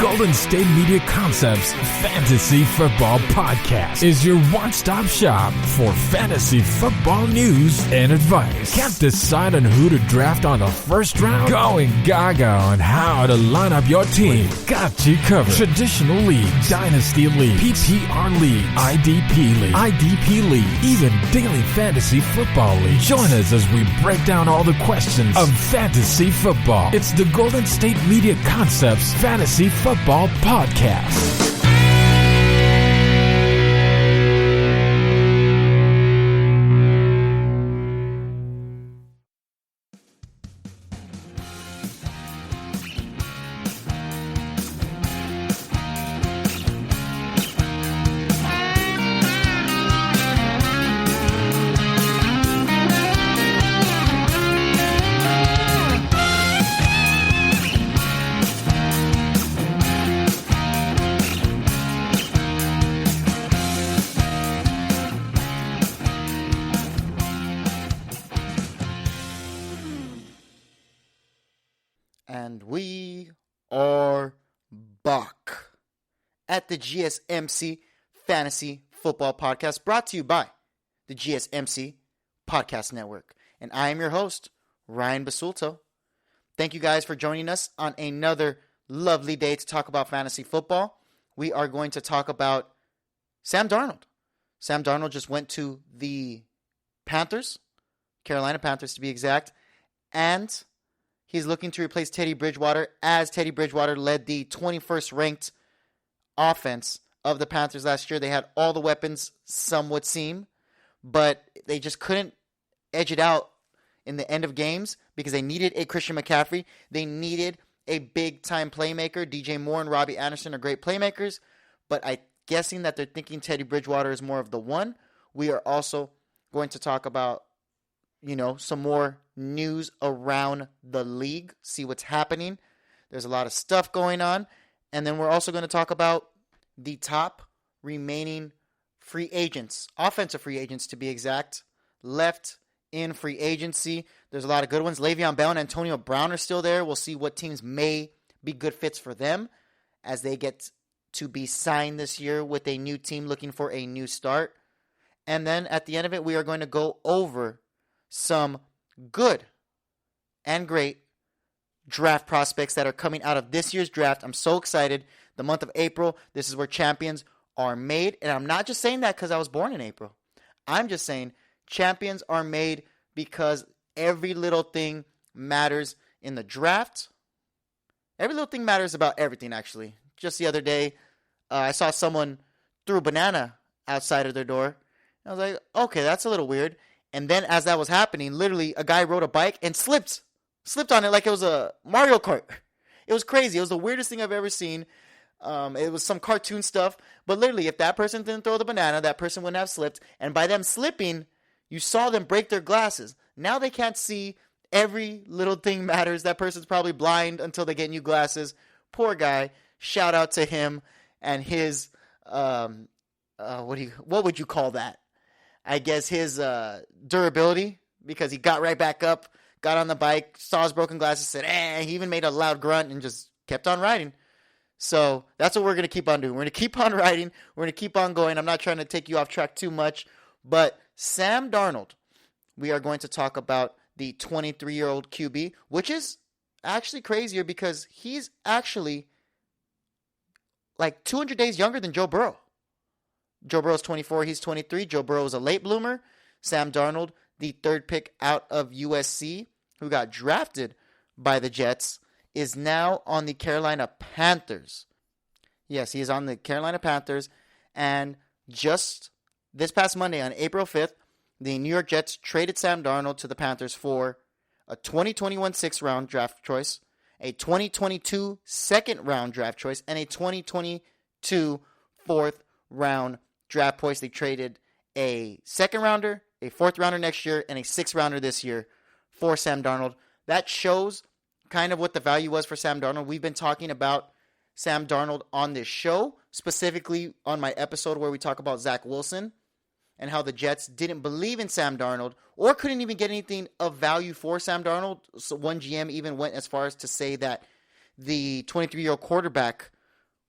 Golden State Media Concepts Fantasy Football Podcast is your one-stop shop for fantasy football news and advice. Can't decide on who to draft on the first round? Going gaga on how to line up your team. Got you covered. Traditional leagues, dynasty league, PPR league, IDP league, even daily fantasy football league. Join us as we break down all the questions of fantasy football. It's the Golden State Media Concepts Fantasy Football Podcast. And we are back at the GSMC Fantasy Football Podcast, brought to you by the GSMC Podcast Network. And I am your host, Ryan Basulto. Thank you guys for joining us on another lovely day to talk about fantasy football. We are going to talk about Sam Darnold. Sam Darnold just went to the Panthers, Carolina Panthers to be exact, and he's looking to replace Teddy Bridgewater, as Teddy Bridgewater led the 21st ranked offense of the Panthers last year. They had all the weapons, some would seem, but they just couldn't edge it out in the end of games because they needed a Christian McCaffrey. They needed a big-time playmaker. DJ Moore and Robbie Anderson are great playmakers, but I'm guessing that they're thinking Teddy Bridgewater is more of the one. We are also going to talk about some more news around the league, see what's happening. There's a lot of stuff going on. And then we're also going to talk about the top remaining free agents, offensive free agents to be exact, left in free agency. There's a lot of good ones. Le'Veon Bell and Antonio Brown are still there. We'll see what teams may be good fits for them as they get to be signed this year with a new team looking for a new start. And then at the end of it, we are going to go over some good and great draft prospects that are coming out of this year's draft. I'm so excited. The month of April, this is where champions are made. And I'm not just saying that because I was born in April. I'm just saying champions are made because every little thing matters in the draft. Every little thing matters about everything, actually. Just the other day, I saw someone threw a banana outside of their door. I was like, okay, that's a little weird. And then as that was happening, literally a guy rode a bike and slipped on it like it was a Mario Kart. It was crazy. It was the weirdest thing I've ever seen. It was some cartoon stuff. But literally, if that person didn't throw the banana, that person wouldn't have slipped. And by them slipping, you saw them break their glasses. Now they can't see. Every little thing matters. That person's probably blind until they get new glasses. Poor guy. Shout out to him and his, what would you call that? I guess his durability, because he got right back up, got on the bike, saw his broken glasses, said, he even made a loud grunt and just kept on riding. So that's what we're going to keep on doing. We're going to keep on riding. We're going to keep on going. I'm not trying to take you off track too much, but Sam Darnold, we are going to talk about the 23-year-old QB, which is actually crazier because he's actually like 200 days younger than Joe Burrow. Joe Burrow's 24, he's 23. Joe Burrow is a late bloomer. Sam Darnold, the third pick out of USC, who got drafted by the Jets, is now on the Carolina Panthers. Yes, he is on the Carolina Panthers. And just this past Monday, on April 5th, the New York Jets traded Sam Darnold to the Panthers for a 2021 6th-round draft choice, a 2022 second-round draft choice, and a 2022 4th-round draft choice. They traded a second-rounder, a 4th-rounder next year, and a 6th-rounder this year for Sam Darnold. That shows kind of what the value was for Sam Darnold. We've been talking about Sam Darnold on this show, specifically on my episode where we talk about Zach Wilson and how the Jets didn't believe in Sam Darnold or couldn't even get anything of value for Sam Darnold. So one GM even went as far as to say that the 23-year-old quarterback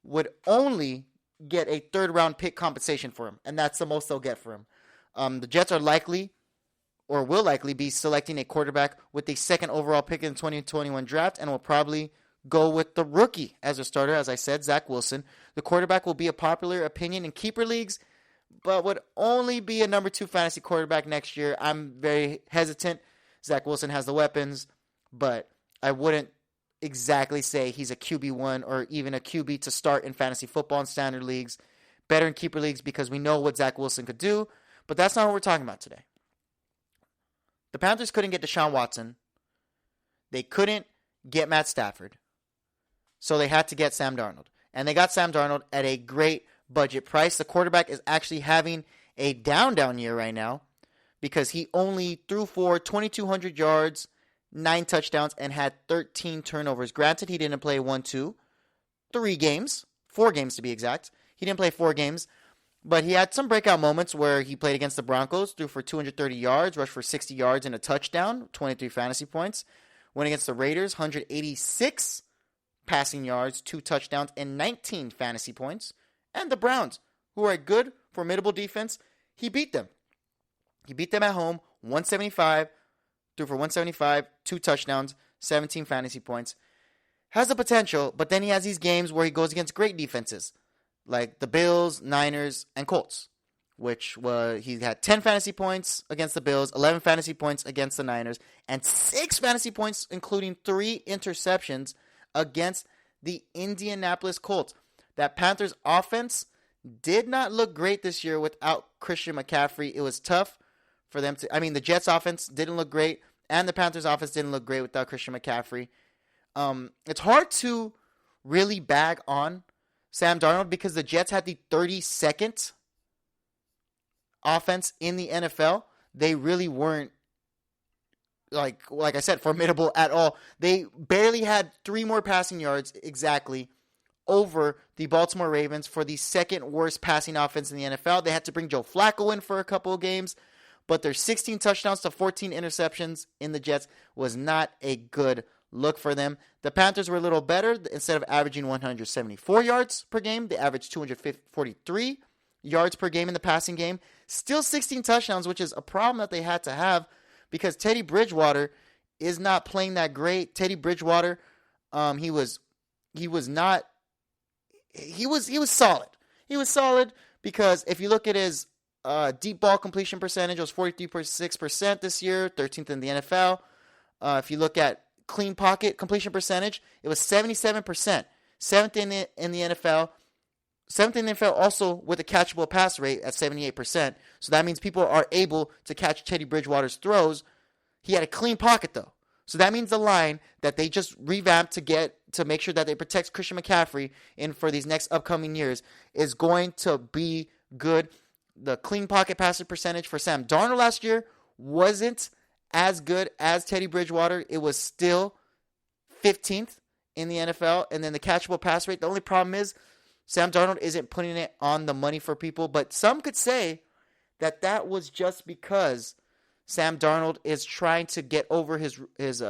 would only get a third-round pick compensation for him, and that's the most they'll get for him. The Jets are likely, or will likely, be selecting a quarterback with the second overall pick in the 2021 draft, and will probably go with the rookie as a starter, as I said, Zach Wilson. The quarterback will be a popular opinion in keeper leagues, but would only be a number 2 fantasy quarterback next year. I'm very hesitant. Zach Wilson has the weapons, but I wouldn't exactly say he's a QB1 or even a QB to start in fantasy football and standard leagues. Better in keeper leagues because we know what Zach Wilson could do, but that's not what we're talking about today. The Panthers couldn't get Deshaun Watson. They couldn't get Matt Stafford. So they had to get Sam Darnold. And they got Sam Darnold at a great budget price. The quarterback is actually having a down year right now because he only threw for 2,200 yards, 9 touchdowns, and had 13 turnovers. Granted, he didn't play 4 games to be exact. He didn't play 4 games, but he had some breakout moments where he played against the Broncos, threw for 230 yards, rushed for 60 yards and a touchdown, 23 fantasy points. Went against the Raiders, 186 passing yards, 2 touchdowns, and 19 fantasy points. And the Browns, who are a good, formidable defense, he beat them. He beat them at home, 175, threw for 175, 2 touchdowns, 17 fantasy points. Has the potential, but then he has these games where he goes against great defenses, like the Bills, Niners, and Colts, which he had 10 fantasy points against the Bills, 11 fantasy points against the Niners, and 6 fantasy points, including 3 interceptions against the Indianapolis Colts. That Panthers offense did not look great this year without Christian McCaffrey. It was tough for them to... the Jets offense didn't look great, and the Panthers offense didn't look great without Christian McCaffrey. It's hard to really bag on Sam Darnold because the Jets had the 32nd offense in the NFL. They really weren't, like I said, formidable at all. They barely had 3 more passing yards exactly over the Baltimore Ravens for the second worst passing offense in the NFL. They had to bring Joe Flacco in for a couple of games, but their 16 touchdowns to 14 interceptions in the Jets was not a good look for them. The Panthers were a little better. Instead of averaging 174 yards per game, they averaged 243 yards per game in the passing game. Still 16 touchdowns, which is a problem that they had to have because Teddy Bridgewater is not playing that great. Teddy Bridgewater, he was solid. He was solid because if you look at his deep ball completion percentage, it was 43.6% this year, 13th in the NFL. If you look at clean pocket completion percentage, it was 77%, 7th in the NFL. 7th in the NFL also with a catchable pass rate at 78%. So that means people are able to catch Teddy Bridgewater's throws. He had a clean pocket though. So that means the line that they just revamped to make sure that they protect Christian McCaffrey in for these next upcoming years is going to be good. The clean pocket passing percentage for Sam Darnold last year wasn't as good as Teddy Bridgewater. It was still 15th in the NFL. And then the catchable pass rate, the only problem is Sam Darnold isn't putting it on the money for people. But some could say that was just because Sam Darnold is trying to get over his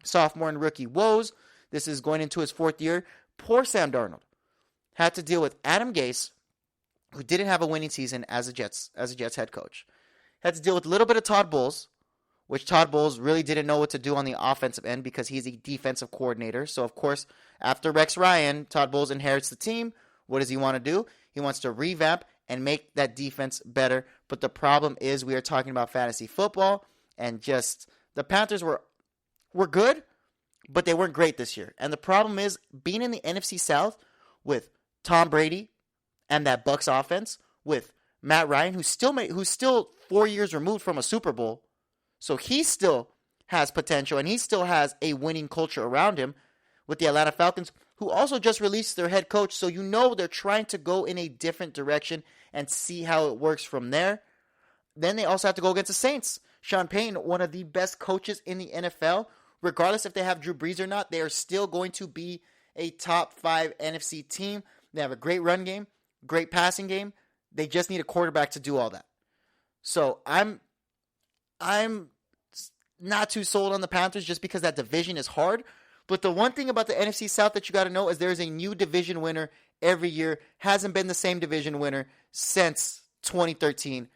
sophomore and rookie woes. This is going into his 4th year. Poor Sam Darnold had to deal with Adam Gase, who didn't have a winning season as a Jets head coach. Had to deal with a little bit of Todd Bowles, which Todd Bowles really didn't know what to do on the offensive end because he's a defensive coordinator. So, of course, after Rex Ryan, Todd Bowles inherits the team. What does he want to do? He wants to revamp and make that defense better. But the problem is we are talking about fantasy football, and just the Panthers were good, but they weren't great this year. And the problem is being in the NFC South with Tom Brady and that Bucs offense, with Matt Ryan, who's still 4 years removed from a Super Bowl, so he still has potential and he still has a winning culture around him, with the Atlanta Falcons, who also just released their head coach, so they're trying to go in a different direction and see how it works from there. Then they also have to go against the Saints. Sean Payton, one of the best coaches in the NFL, regardless if they have Drew Brees or not, they are still going to be a top 5 NFC team. They have a great run game, great passing game. They just need a quarterback to do all that. So I'm not too sold on the Panthers just because that division is hard. But the one thing about the NFC South that you got to know is there's a new division winner every year. Hasn't been the same division winner since 2013.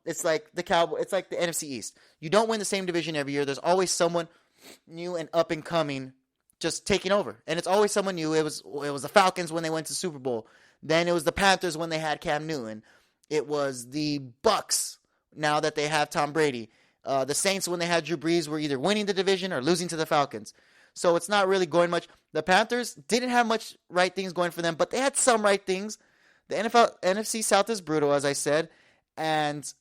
It's like the NFC East. You don't win the same division every year. There's always someone new and up and coming just taking over. And it's always someone new. It was the Falcons when they went to Super Bowl. Then it was the Panthers when they had Cam Newton. It was the Bucks now that they have Tom Brady. The Saints when they had Drew Brees were either winning the division or losing to the Falcons. So it's not really going much. The Panthers didn't have much right things going for them, but they had some right things. The NFC South is brutal, as I said. And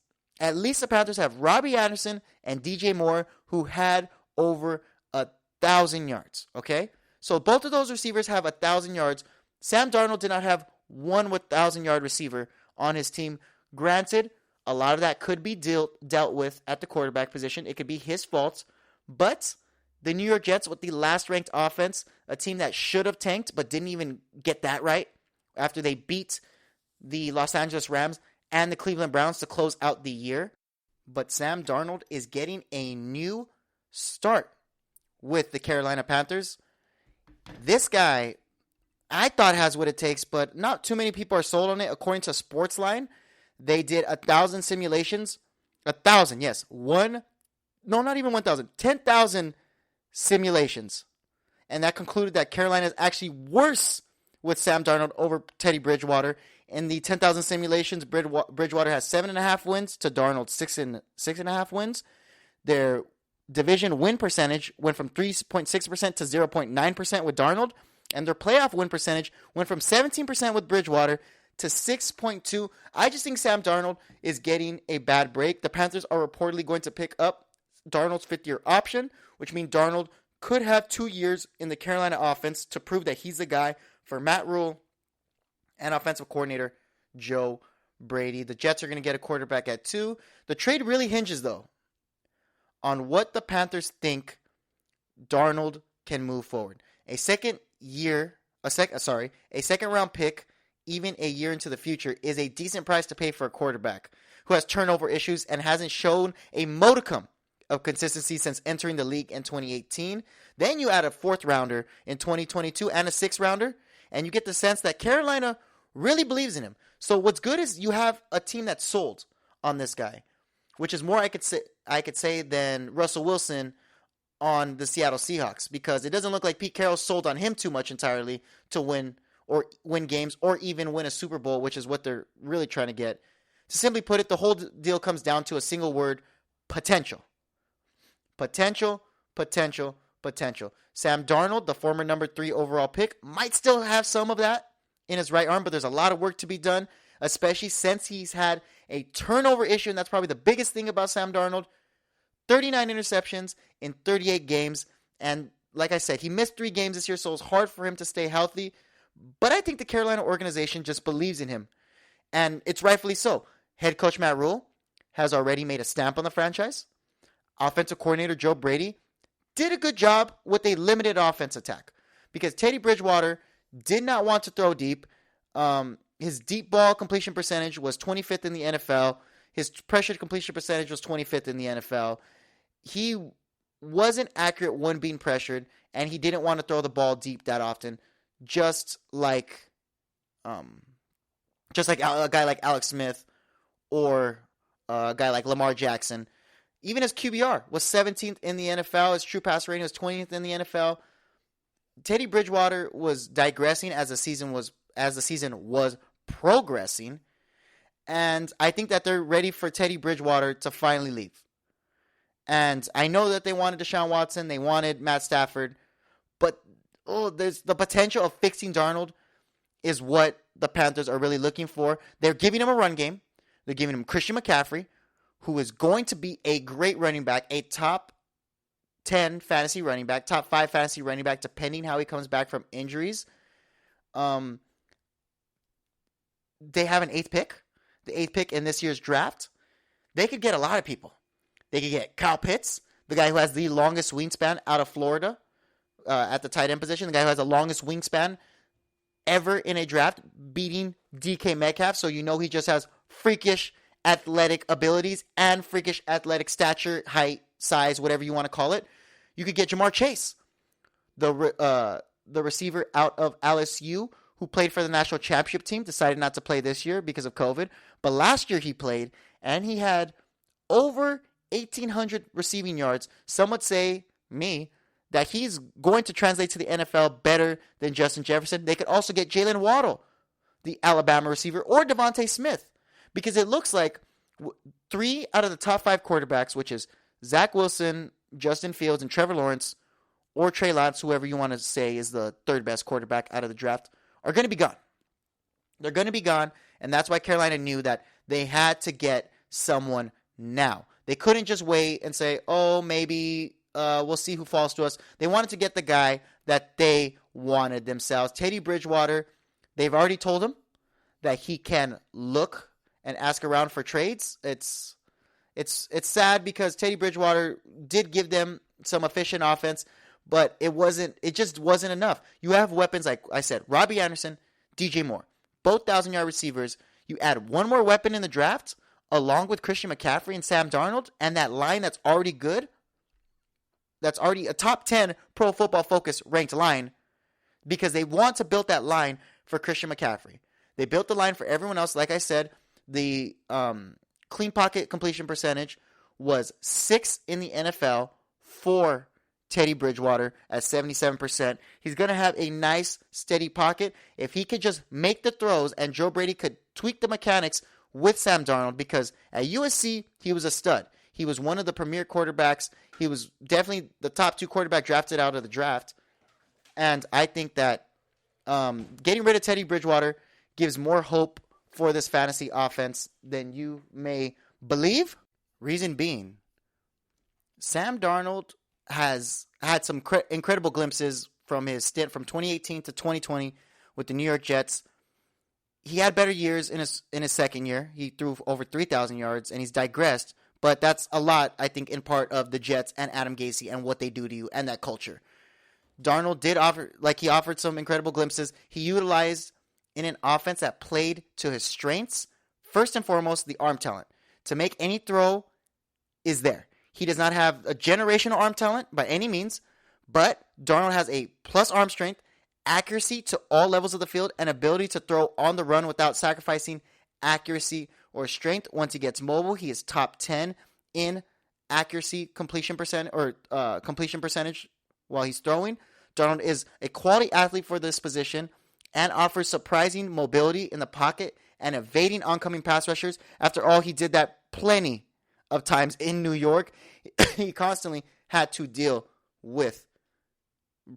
at least the Panthers have Robbie Anderson and DJ Moore, who had over 1,000 yards. Okay? So both of those receivers have 1,000 yards. Sam Darnold did not have one 1,000-yard receiver on his team. Granted, a lot of that could be dealt with at the quarterback position. It could be his fault. But the New York Jets, with the last-ranked offense, a team that should have tanked but didn't even get that right after they beat the Los Angeles Rams and the Cleveland Browns to close out the year. But Sam Darnold is getting a new start with the Carolina Panthers. This guy, I thought, has what it takes, but not too many people are sold on it. According to Sportsline, they did 1,000 simulations. 1,000, yes. Not even 1,000. 10,000 simulations. And that concluded that Carolina is actually worse with Sam Darnold over Teddy Bridgewater. In the 10,000 simulations, Bridgewater has 7.5 wins to Darnold's 6.5 wins. Their division win percentage went from 3.6% to 0.9% with Darnold. And their playoff win percentage went from 17% with Bridgewater to 6.2%. I just think Sam Darnold is getting a bad break. The Panthers are reportedly going to pick up Darnold's fifth-year option, which means Darnold could have 2 years in the Carolina offense to prove that he's the guy for Matt Rule and offensive coordinator Joe Brady. The Jets are going to get a quarterback at 2. The trade really hinges, though, on what the Panthers think Darnold can move forward. A second round pick, even a year into the future, is a decent price to pay for a quarterback who has turnover issues and hasn't shown a modicum of consistency since entering the league in 2018. Then you add a 4th rounder in 2022 and a 6th rounder, and you get the sense that Carolina really believes in him. So what's good is you have a team that's sold on this guy, which is more I could say than Russell Wilson on the Seattle Seahawks, because it doesn't look like Pete Carroll sold on him too much entirely to win games or even win a Super Bowl, which is what they're really trying to get. To simply put it, the whole deal comes down to a single word: potential. Potential, potential, potential. Sam Darnold, the former number 3 overall pick, might still have some of that in his right arm, but there's a lot of work to be done, especially since he's had a turnover issue, and that's probably the biggest thing about Sam Darnold. 39 interceptions in 38 games, and like I said, he missed 3 games this year, so it's hard for him to stay healthy, but I think the Carolina organization just believes in him, and it's rightfully so. Head coach Matt Rule has already made a stamp on the franchise. Offensive coordinator Joe Brady did a good job with a limited offense attack, because Teddy Bridgewater did not want to throw deep. His deep ball completion percentage was 25th in the NFL. His pressure completion percentage was 25th in the NFL. He wasn't accurate when being pressured, and he didn't want to throw the ball deep that often, just like a guy like Alex Smith or a guy like Lamar Jackson. Even his QBR was 17th in the NFL. His true pass rating was 20th in the NFL. Teddy Bridgewater was digressing as the season was progressing. And I think that they're ready for Teddy Bridgewater to finally leave. And I know that they wanted Deshaun Watson. They wanted Matt Stafford. But there's the potential of fixing Darnold is what the Panthers are really looking for. They're giving him a run game. They're giving him Christian McCaffrey, who is going to be a great running back, a top 10 fantasy running back, top 5 fantasy running back, depending how he comes back from injuries. They have an 8th pick. The 8th pick in this year's draft. They could get a lot of people. They could get Kyle Pitts, the guy who has the longest wingspan out of Florida at the tight end position, the guy who has the longest wingspan ever in a draft, beating DK Metcalf. So you know he just has freakish athletic abilities and freakish athletic stature, height, size, whatever you want to call it. You could get Jamar Chase, the receiver out of LSU who played for the national championship team, decided not to play this year because of COVID. But last year he played, and he had over 1,800 receiving yards. Some would say, that he's going to translate to the NFL better than Justin Jefferson. They could also get Jalen Waddle, the Alabama receiver, or Devontae Smith, because it looks like 3 out of the top 5 quarterbacks, which is Zach Wilson, Justin Fields, and Trevor Lawrence, or Trey Lance, whoever you want to say is the third best quarterback out of the draft, are going to be gone. They're going to be gone, and that's why Carolina knew that they had to get someone now. They couldn't just wait and say, maybe we'll see who falls to us. They wanted to get the guy that they wanted themselves. Teddy Bridgewater, they've already told him that he can look and ask around for trades. It's sad because Teddy Bridgewater did give them some efficient offense, but it just wasn't enough. You have weapons like I said, Robbie Anderson, DJ Moore, both 1,000-yard receivers. You add one more weapon in the draft along with Christian McCaffrey and Sam Darnold, and that line that's already good, that's already a top 10 Pro Football Focus ranked line, because they want to build that line for Christian McCaffrey. They built the line for everyone else. Like I said, the clean pocket completion percentage was 6th in the NFL for Teddy Bridgewater at 77%. He's going to have a nice, steady pocket. If he could just make the throws and Joe Brady could tweak the mechanics with Sam Darnold, because at USC, he was a stud. He was one of the premier quarterbacks. He was definitely the top 2 quarterback drafted out of the draft. And I think that getting rid of Teddy Bridgewater gives more hope for this fantasy offense than you may believe. Reason being, Sam Darnold has had some incredible glimpses from his stint from 2018 to 2020 with the New York Jets. He had better years in his second year. He threw over 3,000 yards, and he's digressed. But that's a lot, I think, in part of the Jets and Adam Gase and what they do to you and that culture. Darnold did offered some incredible glimpses. He utilized in an offense that played to his strengths. First and foremost, the arm talent. To make any throw is there. He does not have a generational arm talent by any means, but Darnold has a plus arm strength, accuracy to all levels of the field, and ability to throw on the run without sacrificing accuracy or strength. Once he gets mobile, he is top 10 in accuracy completion percentage while he's throwing. Darnold is a quality athlete for this position and offers surprising mobility in the pocket and evading oncoming pass rushers. After all, he did that plenty of times in New York. He constantly had to deal with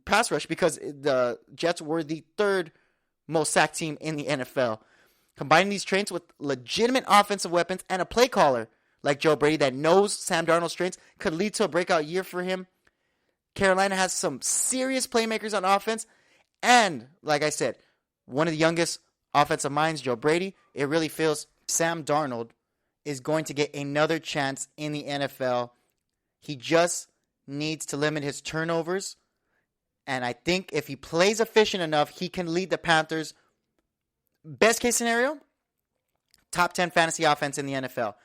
pass rush because the Jets were the 3rd most sacked team in the NFL. Combining these traits with legitimate offensive weapons and a play caller like Joe Brady that knows Sam Darnold's strengths could lead to a breakout year for him. Carolina has some serious playmakers on offense. And, like I said, one of the youngest offensive minds, Joe Brady. It really feels Sam Darnold is going to get another chance in the NFL. He just needs to limit his turnovers. And I think if he plays efficient enough, he can lead the Panthers. Best case scenario, top 10 fantasy offense in the NFL.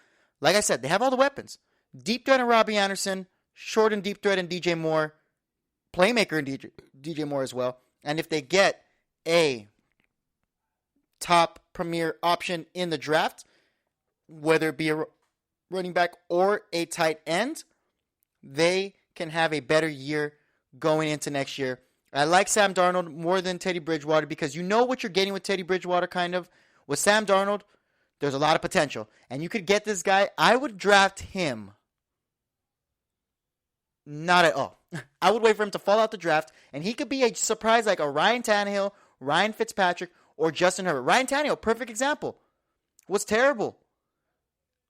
Like I said, they have all the weapons. Deep threat in Robbie Anderson, short and deep threat in DJ Moore, playmaker in DJ Moore as well. And if they get a top premier option in the draft, whether it be a running back or a tight end, they can have a better year going into next year. I like Sam Darnold more than Teddy Bridgewater because you know what you're getting with Teddy Bridgewater, kind of. With Sam Darnold, there's a lot of potential. And you could get this guy. I would draft him. Not at all. I would wait for him to fall out the draft, and he could be a surprise like a Ryan Tannehill, Ryan Fitzpatrick, or Justin Herbert. Ryan Tannehill, perfect example. Was terrible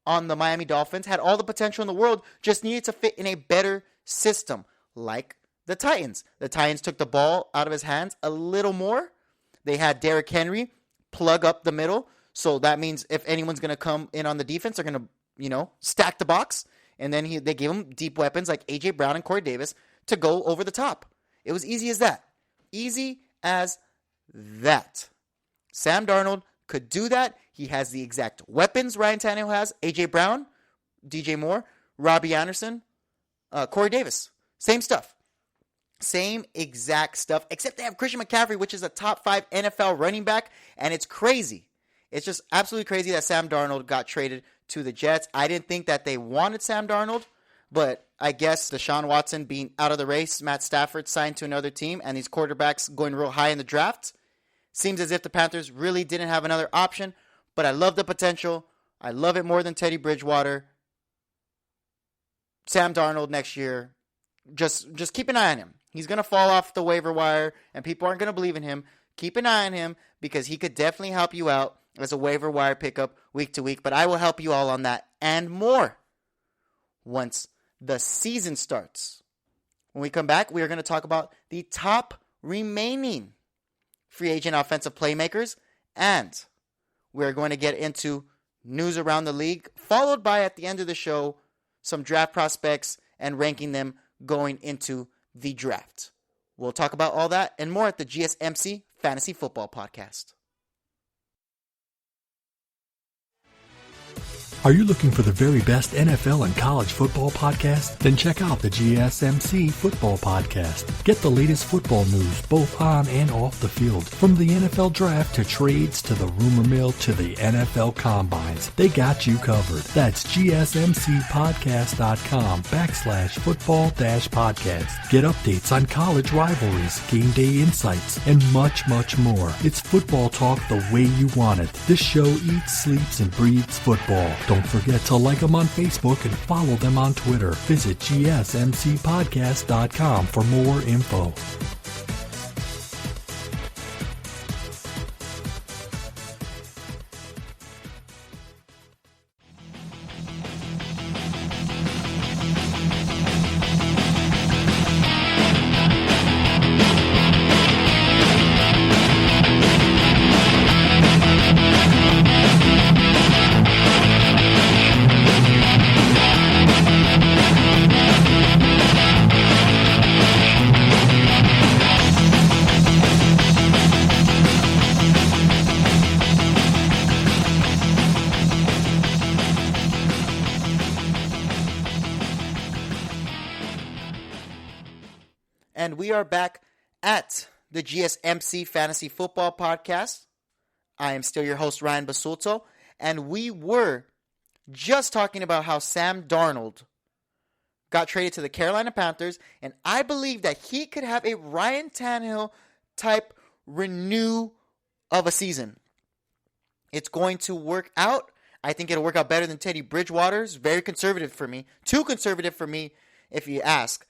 on the Miami Dolphins, had all the potential in the world, just needed to fit in a better system, like the Titans. The Titans took the ball out of his hands a little more. They had Derrick Henry plug up the middle, so that means if anyone's going to come in on the defense, they're going to, stack the box. And then they gave him deep weapons like A.J. Brown and Corey Davis to go over the top. It was easy as that. Easy as that. Sam Darnold could do that. He has the exact weapons Ryan Tannehill has. A.J. Brown, DJ Moore, Robbie Anderson, Corey Davis. Same stuff. Same exact stuff, except they have Christian McCaffrey, which is a top 5 NFL running back, and it's crazy. It's just absolutely crazy that Sam Darnold got traded to the Jets. I didn't think that they wanted Sam Darnold, but I guess Deshaun Watson being out of the race, Matt Stafford signed to another team, and these quarterbacks going real high in the draft. Seems as if the Panthers really didn't have another option, but I love the potential. I love it more than Teddy Bridgewater. Sam Darnold next year, just keep an eye on him. He's going to fall off the waiver wire, and people aren't going to believe in him. Keep an eye on him because he could definitely help you out as a waiver wire pickup week to week. But I will help you all on that and more once the season starts. When we come back, we are going to talk about the top remaining free agent offensive playmakers, and we're going to get into news around the league, followed by, at the end of the show, some draft prospects and ranking them going into the draft. We'll talk about all that and more at the GSMC Fantasy Football Podcast. Are you looking for the very best NFL and college football podcast? Then check out the GSMC Football Podcast. Get the latest football news both on and off the field. From the NFL Draft to trades to the rumor mill to the NFL Combines. They got you covered. That's GSMCpodcast.com/football-podcast. Get updates on college rivalries, game day insights, and much, much more. It's football talk the way you want it. This show eats, sleeps, and breathes football. Don't forget to like them on Facebook and follow them on Twitter. Visit GSMCpodcast.com for more info. And we are back at the GSMC Fantasy Football Podcast. I am still your host, Ryan Basulto, and we were just talking about how Sam Darnold got traded to the Carolina Panthers, and I believe that he could have a Ryan Tannehill type renew of a season. It's going to work out. I think it'll work out better than Teddy Bridgewater's. Very conservative for me. Too conservative for me, if you ask.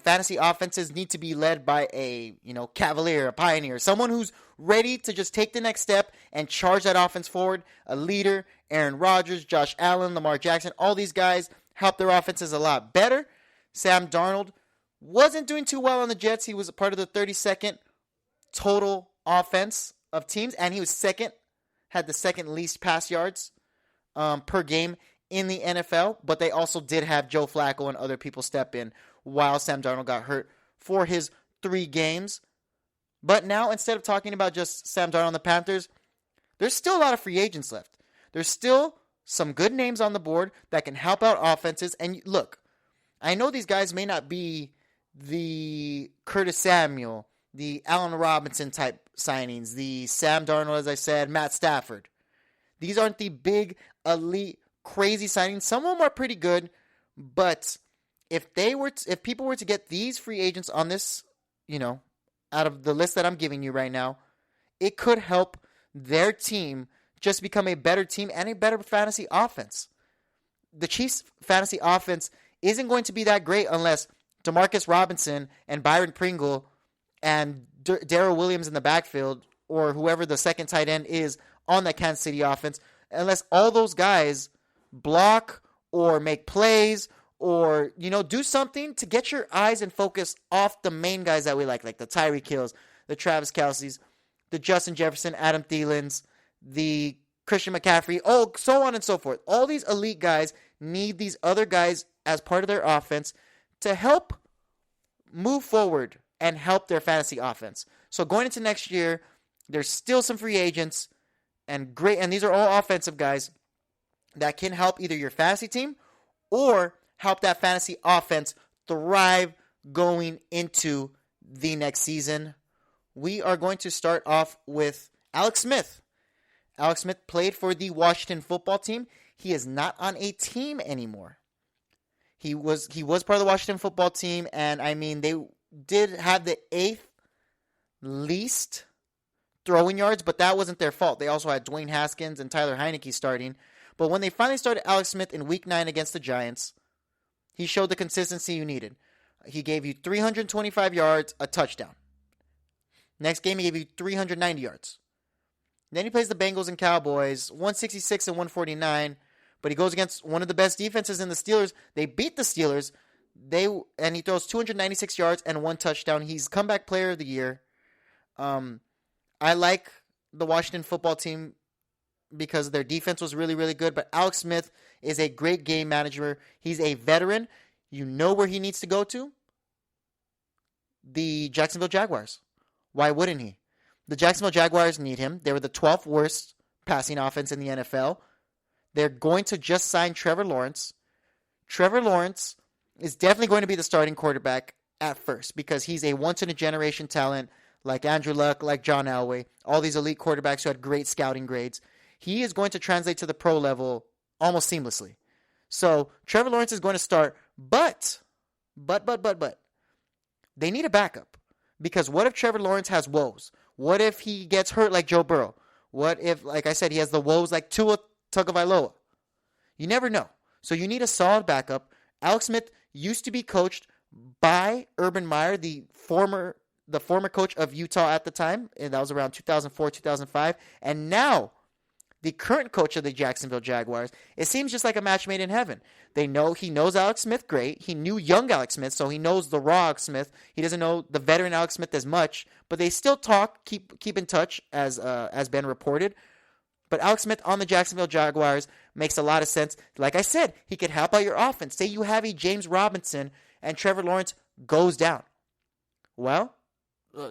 Fantasy offenses need to be led by a, cavalier, a pioneer, someone who's ready to just take the next step and charge that offense forward. A leader, Aaron Rodgers, Josh Allen, Lamar Jackson, all these guys help their offenses a lot better. Sam Darnold wasn't doing too well on the Jets. He was a part of the 32nd total offense of teams, and he was had the second least pass yards per game in the NFL, but they also did have Joe Flacco and other people step in while Sam Darnold got hurt for his 3 games. But now, instead of talking about just Sam Darnold and the Panthers, there's still a lot of free agents left. There's still some good names on the board that can help out offenses. And look, I know these guys may not be the Curtis Samuel, the Allen Robinson type signings, the Sam Darnold, as I said, Matt Stafford. These aren't the big, elite, crazy signings. Some of them are pretty good, but if people were to get these free agents on this, out of the list that I'm giving you right now, it could help their team just become a better team and a better fantasy offense. The Chiefs' fantasy offense isn't going to be that great unless Demarcus Robinson and Byron Pringle and Darrell Williams in the backfield, or whoever the second tight end is on that Kansas City offense, unless all those guys block or make plays or, do something to get your eyes and focus off the main guys that we like the Tyreek Hills, the Travis Kelce's, the Justin Jefferson, Adam Thielen's, the Christian McCaffrey, so on and so forth. All these elite guys need these other guys as part of their offense to help move forward and help their fantasy offense. So going into next year, there's still some free agents and these are all offensive guys that can help either your fantasy team or help that fantasy offense thrive going into the next season. We are going to start off with Alex Smith. Alex Smith played for the Washington football team. He is not on a team anymore. He was part of the Washington football team, and I mean, they did have the 8th least throwing yards, but that wasn't their fault. They also had Dwayne Haskins and Tyler Heineke starting. But when they finally started Alex Smith in Week 9 against the Giants, he showed the consistency you needed. He gave you 325 yards, a touchdown. Next game, he gave you 390 yards. Then he plays the Bengals and Cowboys, 166 and 149. But he goes against one of the best defenses in the Steelers. They beat the Steelers. And he throws 296 yards and 1 touchdown. He's comeback player of the year. I like the Washington football team because their defense was really, really good. But Alex Smith is a great game manager. He's a veteran. You know where he needs to go to? The Jacksonville Jaguars. Why wouldn't he? The Jacksonville Jaguars need him. They were the 12th worst passing offense in the NFL. They're going to just sign Trevor Lawrence. Trevor Lawrence is definitely going to be the starting quarterback at first because he's a once-in-a-generation talent like Andrew Luck, like John Elway, all these elite quarterbacks who had great scouting grades. He is going to translate to the pro level almost seamlessly. So Trevor Lawrence is going to start, but they need a backup because what if Trevor Lawrence has woes? What if he gets hurt like Joe Burrow? What if, like I said, he has the woes like Tua Tagovailoa? You never know. So you need a solid backup. Alex Smith used to be coached by Urban Meyer, the former coach of Utah at the time, and that was around 2004, 2005. And now, the current coach of the Jacksonville Jaguars, it seems just like a match made in heaven. He knows Alex Smith great. He knew young Alex Smith, so he knows the raw Alex Smith. He doesn't know the veteran Alex Smith as much, but they still talk, keep in touch, as been reported. But Alex Smith on the Jacksonville Jaguars makes a lot of sense. Like I said, he could help out your offense. Say you have a James Robinson and Trevor Lawrence goes down. Well,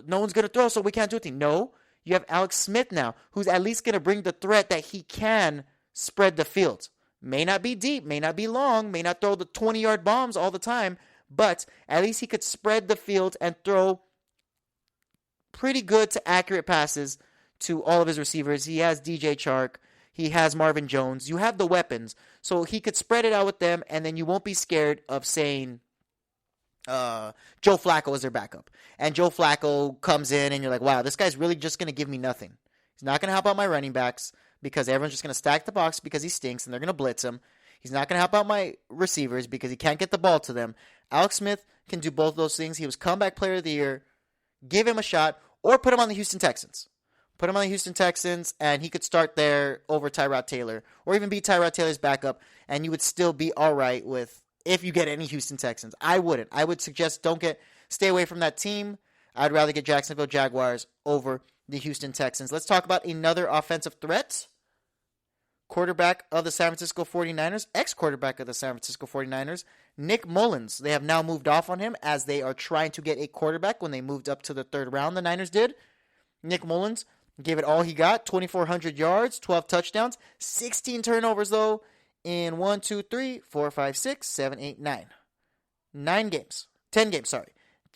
no one's going to throw, so we can't do anything. No, you have Alex Smith now, who's at least going to bring the threat that he can spread the field. May not be deep, may not be long, may not throw the 20-yard bombs all the time, but at least he could spread the field and throw pretty good to accurate passes to all of his receivers. He has DJ Chark. He has Marvin Jones. You have the weapons. So he could spread it out with them, and then you won't be scared of saying Joe Flacco is their backup. And Joe Flacco comes in, and you're like, wow, this guy's really just going to give me nothing. He's not going to help out my running backs because everyone's just going to stack the box because he stinks, and they're going to blitz him. He's not going to help out my receivers because he can't get the ball to them. Alex Smith can do both of those things. He was comeback player of the year. Give him a shot, or put him on the Houston Texans. Put him on the Houston Texans, and he could start there over Tyrod Taylor, or even be Tyrod Taylor's backup, and you would still be all right with if you get any Houston Texans. I wouldn't. I would suggest stay away from that team. I'd rather get Jacksonville Jaguars over the Houston Texans. Let's talk about another offensive threat. Quarterback of the San Francisco 49ers, ex-quarterback of the San Francisco 49ers, Nick Mullins. They have now moved off on him as they are trying to get a quarterback when they moved up to the 3rd round, the Niners did. Nick Mullins gave it all he got, 2,400 yards, 12 touchdowns, 16 turnovers, though, in 10 games.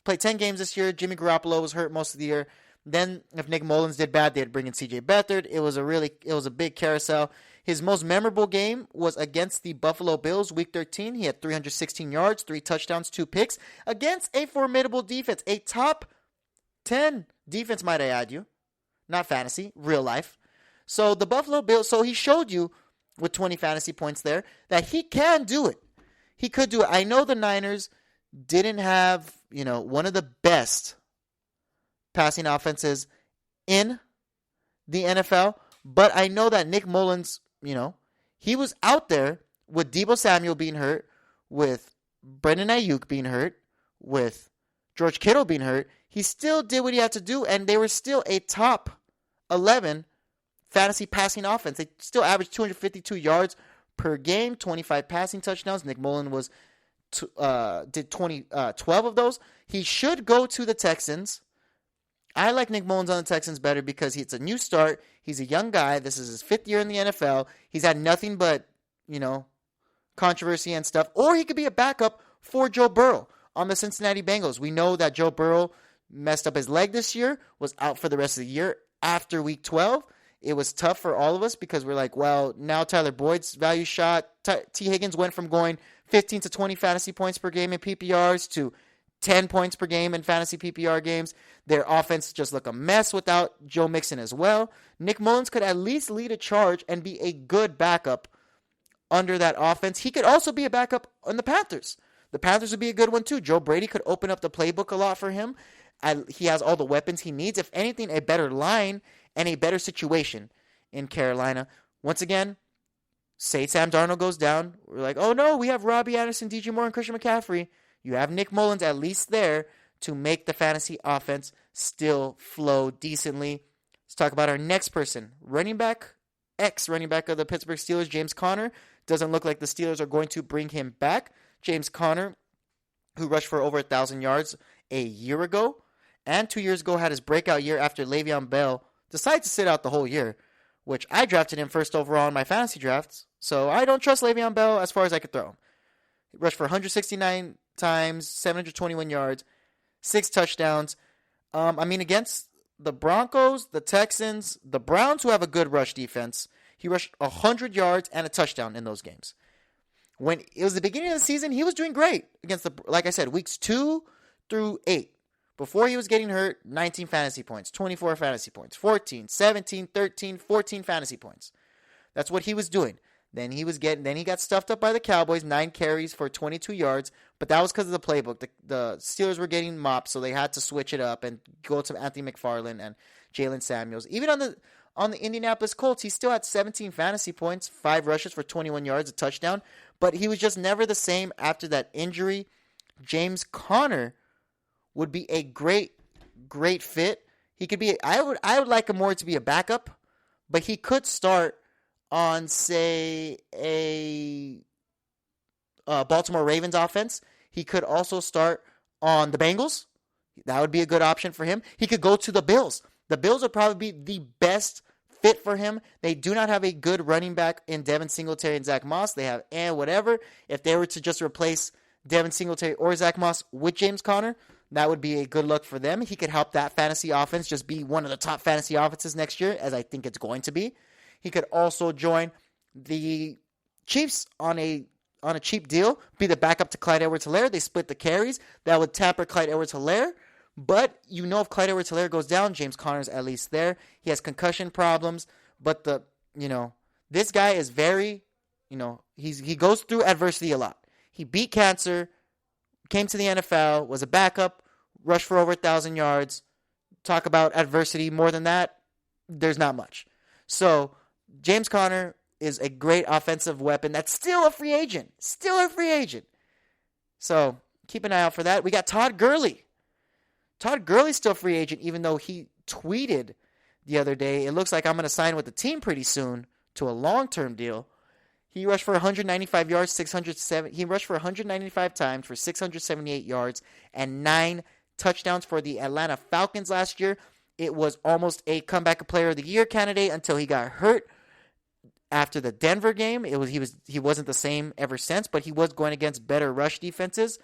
Played 10 games this year. Jimmy Garoppolo was hurt most of the year. Then, if Nick Mullins did bad, they'd bring in C.J. Beathard. It was a big carousel. His most memorable game was against the Buffalo Bills, Week 13. He had 316 yards, 3 touchdowns, 2 picks, against a formidable defense, a top 10 defense, might I add you. Not fantasy, real life. So the Buffalo Bills, so he showed you with 20 fantasy points there that he can do it. He could do it. I know the Niners didn't have, one of the best passing offenses in the NFL, but I know that Nick Mullins, he was out there with Deebo Samuel being hurt, with Brandon Ayuk being hurt, with George Kittle being hurt. He still did what he had to do, and they were still a top 11 fantasy passing offense. They still averaged 252 yards per game, 25 passing touchdowns. Nick Mullins did 12 of those. He should go to the Texans. I like Nick Mullins on the Texans better because it's a new start. He's a young guy. This is his 5th year in the NFL. He's had nothing but, controversy and stuff. Or he could be a backup for Joe Burrow on the Cincinnati Bengals. We know that Joe Burrow messed up his leg this year, was out for the rest of the year after week 12. It was tough for all of us because we're like, well, now Tyler Boyd's value shot. T. Higgins went from going 15 to 20 fantasy points per game in PPRs to 10 points per game in fantasy PPR games. Their offense just looked a mess without Joe Mixon as well. Nick Mullins could at least lead a charge and be a good backup under that offense. He could also be a backup on the Panthers. The Panthers would be a good one too. Joe Brady could open up the playbook a lot for him. He has all the weapons he needs. If anything, a better line and a better situation in Carolina. Once again, say Sam Darnold goes down. We're like, oh no, we have Robbie Anderson, DJ Moore, and Christian McCaffrey. You have Nick Mullins at least there to make the fantasy offense still flow decently. Let's talk about our next person. Running back, ex-running back of the Pittsburgh Steelers, James Conner. Doesn't look like the Steelers are going to bring him back. James Conner, who rushed for over 1,000 yards a year ago, and 2 years ago had his breakout year after Le'Veon Bell decided to sit out the whole year, which I drafted him first overall in my fantasy drafts, so I don't trust Le'Veon Bell as far as I could throw him. He rushed for 169 times, 721 yards, 6 touchdowns. Against the Broncos, the Texans, the Browns, who have a good rush defense, he rushed 100 yards and a touchdown in those games. When it was the beginning of the season, he was doing great against like I said, weeks 2 through 8. Before he was getting hurt, 19 fantasy points, 24 fantasy points, 14, 17, 13, 14 fantasy points. That's what he was doing. Then he got stuffed up by the Cowboys, 9 carries for 22 yards, but that was because of the playbook. The Steelers were getting mopped, so they had to switch it up and go to Anthony McFarland and Jalen Samuels. Even on the Indianapolis Colts, he still had 17 fantasy points, 5 rushes for 21 yards, a touchdown, but he was just never the same after that injury. James Conner would be a great fit. He could be. I would like him more to be a backup, but he could start on, say, a Baltimore Ravens offense. He could also start on the Bengals. That would be a good option for him. He could go to the Bills. The Bills would probably be the best fit for him. They do not have a good running back in Devin Singletary and Zach Moss. They have whatever. If they were to just replace Devin Singletary or Zach Moss with James Conner, that would be a good look for them. He could help that fantasy offense just be one of the top fantasy offenses next year, as I think it's going to be. He could also join the Chiefs on a cheap deal, be the backup to Clyde Edwards-Helaire. They split the carries. That would tamper Clyde Edwards-Helaire. But if Clyde Edwards-Helaire goes down, James Conner's at least there. He has concussion problems, but this guy is very, he goes through adversity a lot. He beat cancer, came to the NFL, was a backup, rushed for over 1,000 yards. Talk about adversity. More than that, there's not much. So James Conner is a great offensive weapon that's still a free agent. So keep an eye out for that. We got Todd Gurley. Todd Gurley's still a free agent, even though he tweeted the other day, it looks like I'm going to sign with the team pretty soon to a long-term deal. He rushed for 195 yards, he rushed for 195 times for 678 yards and 9 touchdowns for the Atlanta Falcons last year. It was almost a comeback player of the year candidate until he got hurt after the Denver game. He wasn't the same ever since, but he was going against better rush defenses.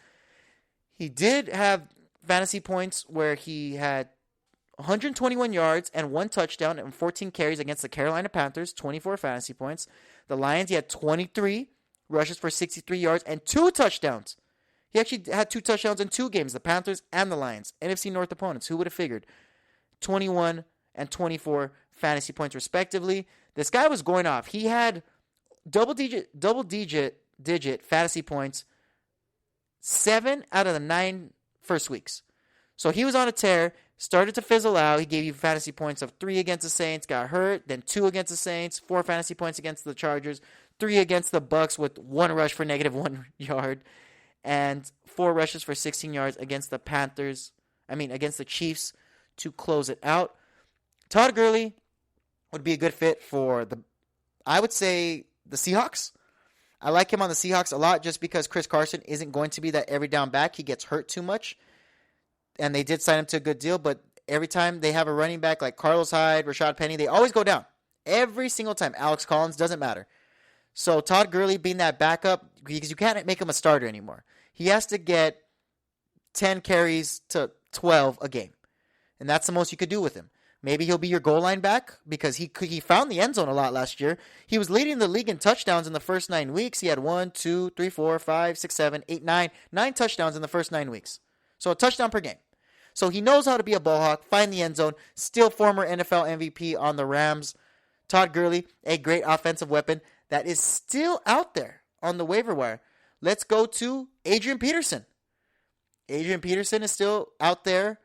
He did have fantasy points where he had 121 yards and 1 touchdown and 14 carries against the Carolina Panthers, 24 fantasy points. The Lions, he had 23 rushes for 63 yards and 2 touchdowns. He actually had 2 touchdowns in 2 games, the Panthers and the Lions. NFC North opponents, who would have figured? 21 and 24 fantasy points respectively. This guy was going off. He had double-digit fantasy points 7 out of the 9 first weeks. So he was on a tear, started to fizzle out. He gave you fantasy points of 3 against the Saints, got hurt, then 2 against the Saints, 4 fantasy points against the Chargers, 3 against the Bucks with 1 rush for -1 yard, and 4 rushes for 16 yards against the Chiefs to close it out. Todd Gurley would be a good fit for the Seahawks. I like him on the Seahawks a lot just because Chris Carson isn't going to be that every down back. He gets hurt too much. And they did sign him to a good deal, but every time they have a running back like Carlos Hyde, Rashad Penny, they always go down. Every single time. Alex Collins, doesn't matter. So Todd Gurley being that backup, because you can't make him a starter anymore. He has to get 10 carries to 12 a game. And that's the most you could do with him. Maybe he'll be your goal line back because he found the end zone a lot last year. He was leading the league in touchdowns in the first 9 weeks. He had 1, 2, 3, 4, 5, 6, 7, 8, 9 touchdowns in the first 9 weeks. So a touchdown per game. So he knows how to be a ball hawk, find the end zone, still former NFL MVP on the Rams. Todd Gurley, a great offensive weapon that is still out there on the waiver wire. Let's go to Adrian Peterson. Adrian Peterson is still out there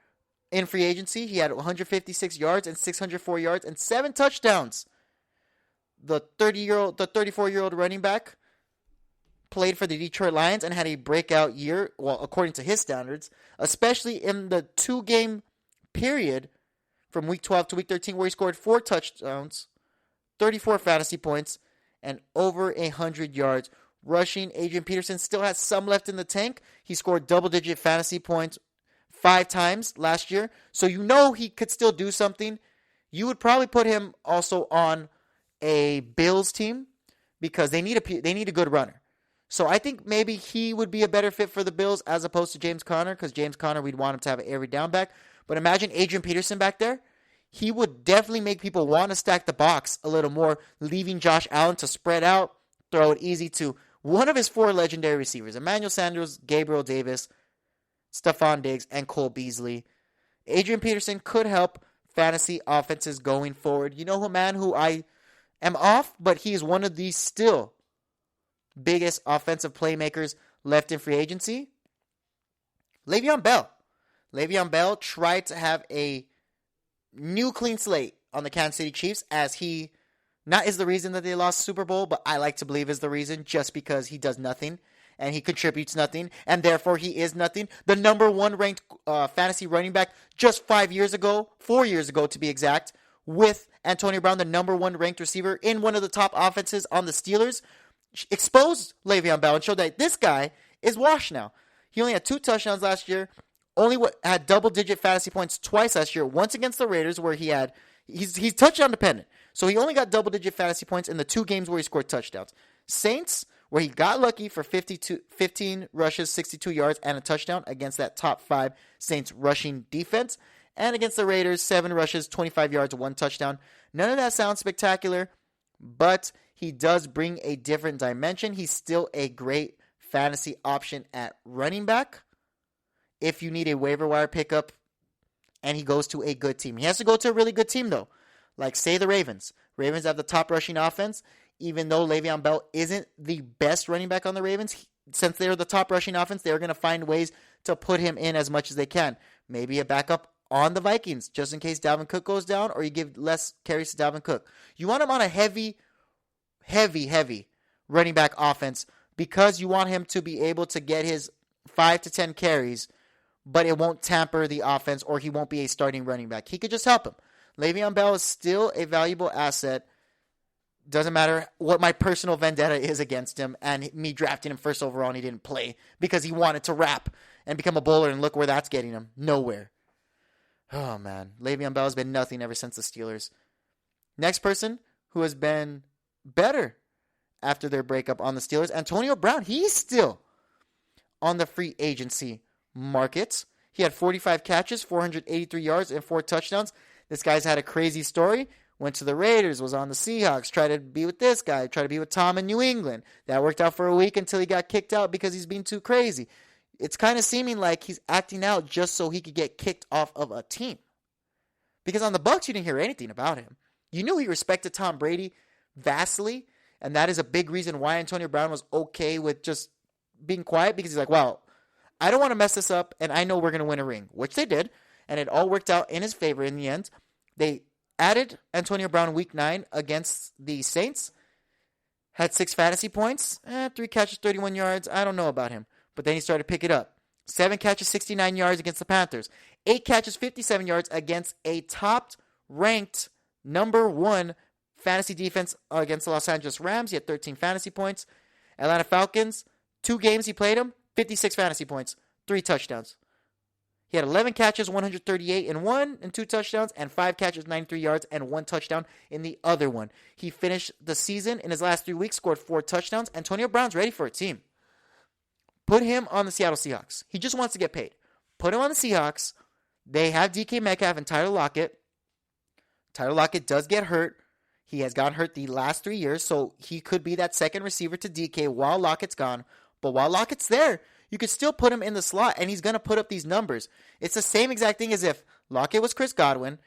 in free agency. He had 156 yards and 604 yards and 7 touchdowns. The 34-year-old running back played for the Detroit Lions and had a breakout year, well, according to his standards, especially in the 2-game period from week 12 to week 13 where he scored 4 touchdowns, 34 fantasy points, and over 100 yards rushing. Adrian Peterson still has some left in the tank. He scored double-digit fantasy points 5 times last year, so you know he could still do something. You would probably put him also on a Bills team because they need a good runner. So I think maybe he would be a better fit for the Bills as opposed to James Conner, because James Conner, we'd want him to have an every down back. But imagine Adrian Peterson back there. He would definitely make people want to stack the box a little more, leaving Josh Allen to spread out, throw it easy to one of his 4 legendary receivers, Emmanuel Sanders, Gabriel Davis, Stephon Diggs, and Cole Beasley. Adrian Peterson could help fantasy offenses going forward. You know, a man who I am off, but he is one of the still biggest offensive playmakers left in free agency. Le'Veon Bell. Le'Veon Bell tried to have a new clean slate on the Kansas City Chiefs, as he not is the reason that they lost the Super Bowl, but I like to believe is the reason, just because he does nothing and he contributes nothing, and therefore he is nothing. The number 1 ranked fantasy running back just 4 years ago to be exact, with Antonio Brown, the number 1 ranked receiver in one of the top offenses on the Steelers, exposed Le'Veon Bell and showed that this guy is washed now. He only had 2 touchdowns last year, had double-digit fantasy points twice last year, once against the Raiders where he's touchdown dependent. So he only got double-digit fantasy points in the 2 games where he scored touchdowns. Saints, where he got lucky for 15 rushes, 62 yards, and a touchdown against that top 5 Saints rushing defense. And against the Raiders, 7 rushes, 25 yards, 1 touchdown. None of that sounds spectacular, but he does bring a different dimension. He's still a great fantasy option at running back if you need a waiver wire pickup and he goes to a good team. He has to go to a really good team, though. Like, say, the Ravens. Ravens have the top rushing offense. Even though Le'Veon Bell isn't the best running back on the Ravens, since they're the top rushing offense, they're going to find ways to put him in as much as they can. Maybe a backup on the Vikings, just in case Dalvin Cook goes down, or you give less carries to Dalvin Cook. You want him on a heavy running back offense because you want him to be able to get his 5 to 10 carries, but it won't tamper the offense, or he won't be a starting running back. He could just help him. Le'Veon Bell is still a valuable asset. Doesn't matter what my personal vendetta is against him and me drafting him first overall and he didn't play because he wanted to rap and become a bowler, and look where that's getting him. Nowhere. Oh, man. Le'Veon Bell has been nothing ever since the Steelers. Next person who has been better after their breakup on the Steelers, Antonio Brown. He's still on the free agency market. He had 45 catches, 483 yards, and 4 touchdowns. This guy's had a crazy story. Went to the Raiders, was on the Seahawks, tried to be with this guy, tried to be with Tom in New England. That worked out for a week until he got kicked out because he's being too crazy. It's kind of seeming like he's acting out just so he could get kicked off of a team. Because on the Bucs, you didn't hear anything about him. You knew he respected Tom Brady vastly, and that is a big reason why Antonio Brown was okay with just being quiet, because he's like, well, I don't want to mess this up, and I know we're going to win a ring, which they did, and it all worked out in his favor in the end. They added Antonio Brown week 9 against the Saints. Had 6 fantasy points. 3 catches, 31 yards. I don't know about him. But then he started to pick it up. 7 catches, 69 yards against the Panthers. 8 catches, 57 yards against a top-ranked number 1 fantasy defense against the Los Angeles Rams. He had 13 fantasy points. Atlanta Falcons, 2 games he played him, 56 fantasy points, 3 touchdowns. He had 11 catches, 138 in one, and 2 touchdowns, and 5 catches, 93 yards, and 1 touchdown in the other one. He finished the season in his last 3 weeks, scored 4 touchdowns. Antonio Brown's ready for a team. Put him on the Seattle Seahawks. He just wants to get paid. Put him on the Seahawks. They have DK Metcalf and Tyler Lockett. Tyler Lockett does get hurt. He has gotten hurt the last 3 years, so he could be that second receiver to DK while Lockett's gone. But while Lockett's there, you could still put him in the slot, and he's going to put up these numbers. It's the same exact thing as if Lockett was Chris Godwin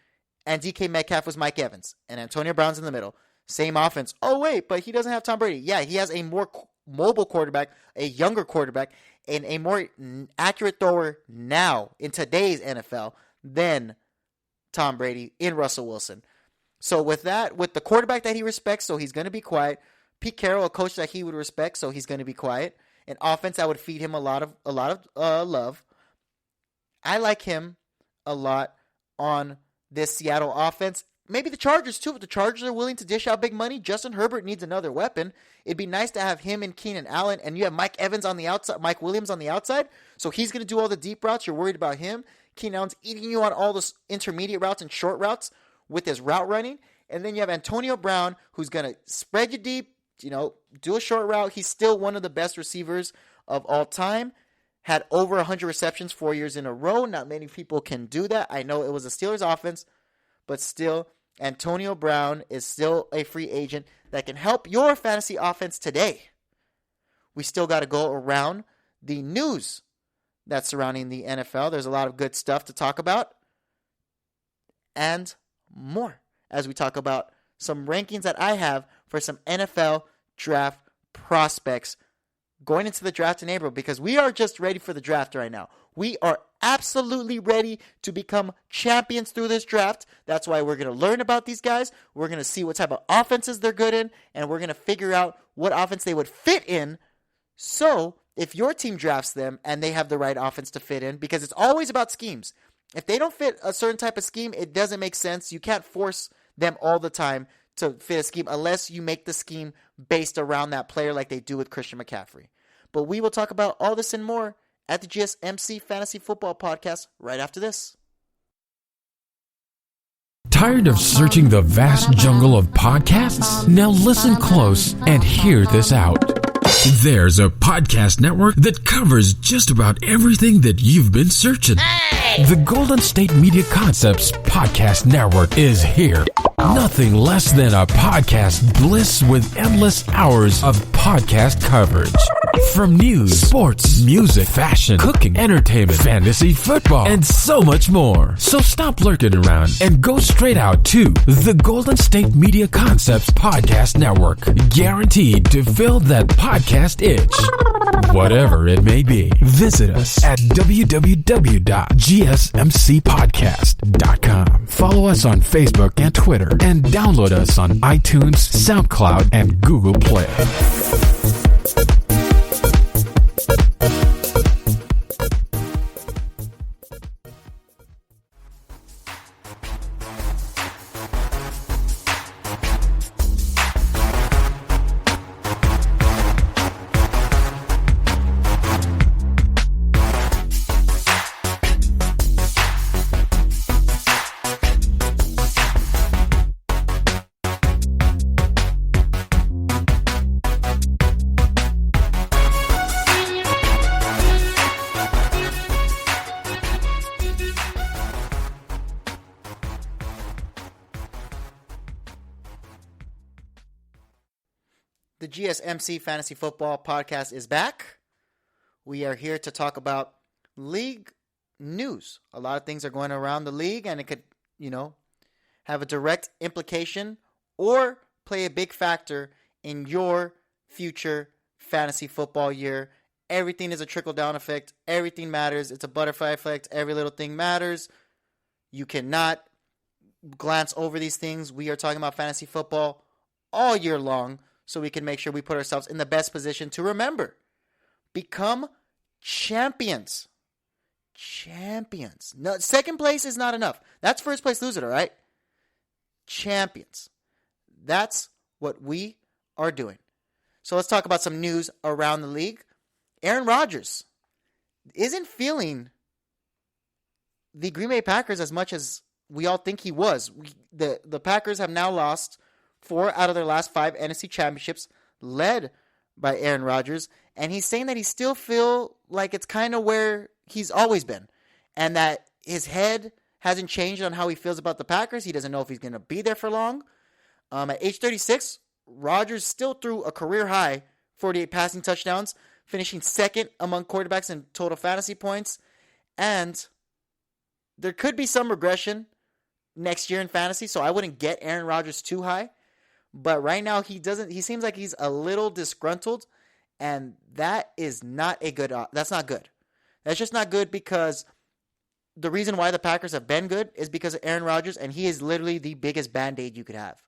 and DK Metcalf was Mike Evans, and Antonio Brown's in the middle. Same offense. Oh, wait, but he doesn't have Tom Brady. Yeah, he has a more mobile quarterback, a younger quarterback, and a more accurate thrower now in today's NFL than Tom Brady in Russell Wilson. So with that, with the quarterback that he respects, so he's going to be quiet. Pete Carroll, a coach that he would respect, so he's going to be quiet. An offense that would feed him a lot of love. I like him a lot on this Seattle offense. Maybe the Chargers too. If the Chargers are willing to dish out big money, Justin Herbert needs another weapon. It'd be nice to have him and Keenan Allen, and you have Mike Evans on the outside, Mike Williams on the outside. So he's going to do all the deep routes. You're worried about him. Keenan Allen's eating you on all the intermediate routes and short routes with his route running. And then you have Antonio Brown, who's going to spread you deep, do a short route. He's still one of the best receivers of all time. Had over 100 receptions 4 years in a row. Not many people can do that. I know it was a Steelers offense, but still, Antonio Brown is still a free agent that can help your fantasy offense today. We still got to go around the news that's surrounding the NFL. There's a lot of good stuff to talk about and more as we talk about some rankings that I have for some NFL draft prospects going into the draft in April, because we are just ready for the draft right now. We are absolutely ready to become champions through this draft. That's why we're going to learn about these guys. We're going to see what type of offenses they're good in, and we're going to figure out what offense they would fit in. So if your team drafts them and they have the right offense to fit in, because it's always about schemes. If they don't fit a certain type of scheme, it doesn't make sense. You can't force them all the time to fit a scheme unless you make the scheme based around that player like they do with Christian McCaffrey. But we will talk about all this and more at the GSMC Fantasy Football Podcast right after this. Tired of searching the vast jungle of podcasts? Now listen close and hear this out. There's a podcast network that covers just about everything that you've been searching. The Golden State Media Concepts Podcast Network is here. Nothing less than a podcast bliss with endless hours of podcast coverage. From news, sports, music, fashion, cooking, entertainment, fantasy, football, and so much more. So stop lurking around and go straight out to the Golden State Media Concepts Podcast Network. Guaranteed to fill that podcast itch. Whatever it may be. Visit us at www.gsmcpodcast.com. Follow us on Facebook and Twitter, and download us on iTunes, SoundCloud, and Google Play. The GSMC Fantasy Football Podcast is back. We are here to talk about league news. A lot of things are going around the league, and it could, have a direct implication or play a big factor in your future fantasy football year. Everything is a trickle-down effect. Everything matters. It's a butterfly effect. Every little thing matters. You cannot glance over these things. We are talking about fantasy football all year long, so we can make sure we put ourselves in the best position to remember. Become champions. Champions. No, second place is not enough. That's first place loser, all right? Champions. That's what we are doing. So let's talk about some news around the league. Aaron Rodgers isn't feeling the Green Bay Packers as much as we all think he was. The Packers have now lost 4 out of their last 5 NFC championships, led by Aaron Rodgers, and he's saying that he still feel like it's kind of where he's always been, and that his head hasn't changed on how he feels about the Packers. He doesn't know if he's going to be there for long. At age 36, Rodgers still threw a career-high 48 passing touchdowns, finishing second among quarterbacks in total fantasy points. And there could be some regression next year in fantasy, so I wouldn't get Aaron Rodgers too high. But right now, he seems like he's a little disgruntled, and that is not a good. That's not good. That's just not good, because the reason why the Packers have been good is because of Aaron Rodgers, and he is literally the biggest Band-Aid you could have.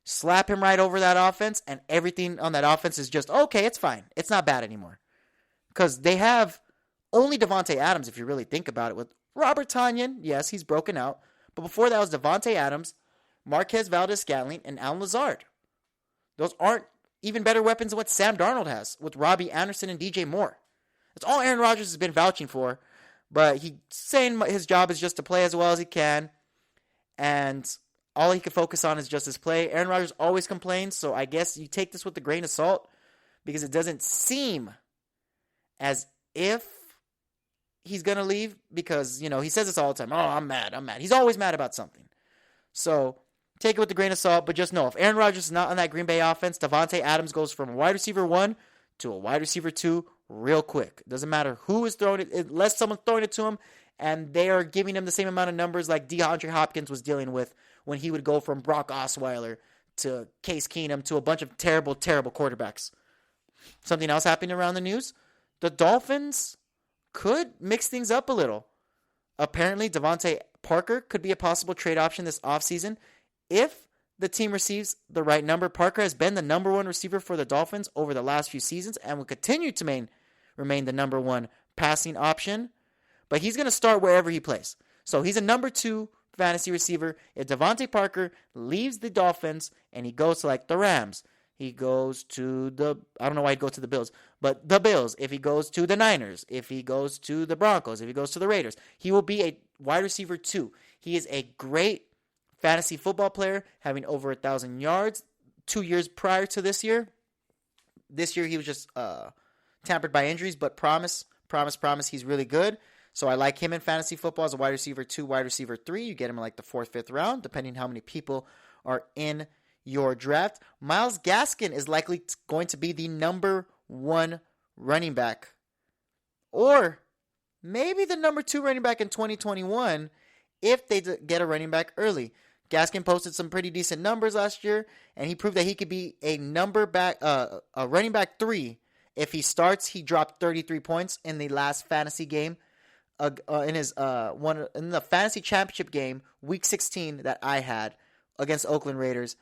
Slap him right over that offense, and everything on that offense is just, okay, it's fine. It's not bad anymore. Because they have only Devontae Adams, if you really think about it, with Robert Tonyan. Yes, he's broken out. But before that was Devontae Adams, Marquez Valdes-Scantling, and Allen Lazard. Those aren't even better weapons than what Sam Darnold has with Robbie Anderson and DJ Moore. That's all Aaron Rodgers has been vouching for. But he's saying his job is just to play as well as he can. And all he can focus on is just his play. Aaron Rodgers always complains, so I guess you take this with a grain of salt, because it doesn't seem as if he's going to leave, because, he says this all the time. Oh, I'm mad. He's always mad about something. So take it with a grain of salt, but just know, if Aaron Rodgers is not on that Green Bay offense, Devontae Adams goes from a wide receiver 1 to a wide receiver 2 real quick. It doesn't matter who is throwing it, unless someone's throwing it to him, and they are giving him the same amount of numbers like DeAndre Hopkins was dealing with when he would go from Brock Osweiler to Case Keenum to a bunch of terrible, terrible quarterbacks. Something else happening around the news. The Dolphins could mix things up a little. Apparently, Devontae Parker could be a possible trade option this offseason if the team receives the right number. Parker has been the number 1 receiver for the Dolphins over the last few seasons and will continue to remain the number 1 passing option. But he's going to start wherever he plays. So he's a number 2 fantasy receiver. If Devontae Parker leaves the Dolphins and he goes to like the Rams, he goes to I don't know why he'd go to the Bills, but the Bills, if he goes to the Niners, if he goes to the Broncos, if he goes to the Raiders, he will be a wide receiver 2. He is a great fantasy football player, having over 1,000 yards 2 years prior to this year. This year he was just tampered by injuries, but promise, he's really good. So I like him in fantasy football as a wide receiver 2, wide receiver 3. You get him in like the 4th, 5th round, depending how many people are in your draft. Myles Gaskin is likely going to be the number 1 running back, or maybe the number 2 running back in 2021 if they get a running back early. Gaskin posted some pretty decent numbers last year, and he proved that he could be a running back 3. If he starts, he dropped 33 points in the last fantasy game, in the fantasy championship game, week 16 that I had against Oakland Raiders.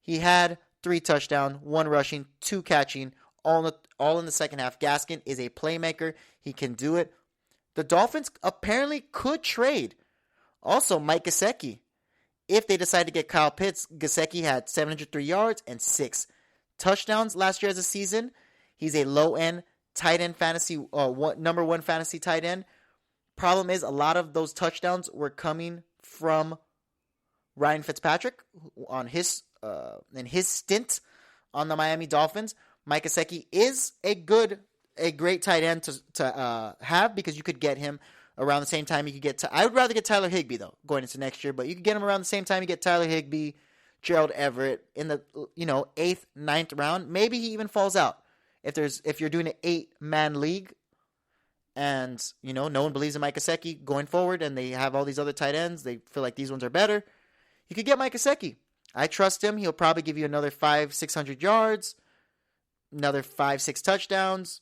He had 3 touchdowns, 1 rushing, 2 catching, all in the second half. Gaskin is a playmaker. He can do it. The Dolphins apparently could trade also Mike Gesicki. If they decide to get Kyle Pitts, Gesicki had 703 yards and 6 touchdowns last year as a season. He's a low-end tight end fantasy, number 1 fantasy tight end. Problem is, a lot of those touchdowns were coming from Ryan Fitzpatrick on his stint on the Miami Dolphins. Mike Gesicki is a great tight end to have, because you could get him around the same time you could get. I would rather get Tyler Higbee though going into next year, but you could get him around the same time you get Tyler Higbee, Gerald Everett in the 8th, 9th round. Maybe he even falls out if you're doing an 8-man league, and no one believes in Mike Gesicki going forward, and they have all these other tight ends. They feel like these ones are better. You could get Mike Gesicki. I trust him. He'll probably give you another 500-600 yards, another 5-6 touchdowns.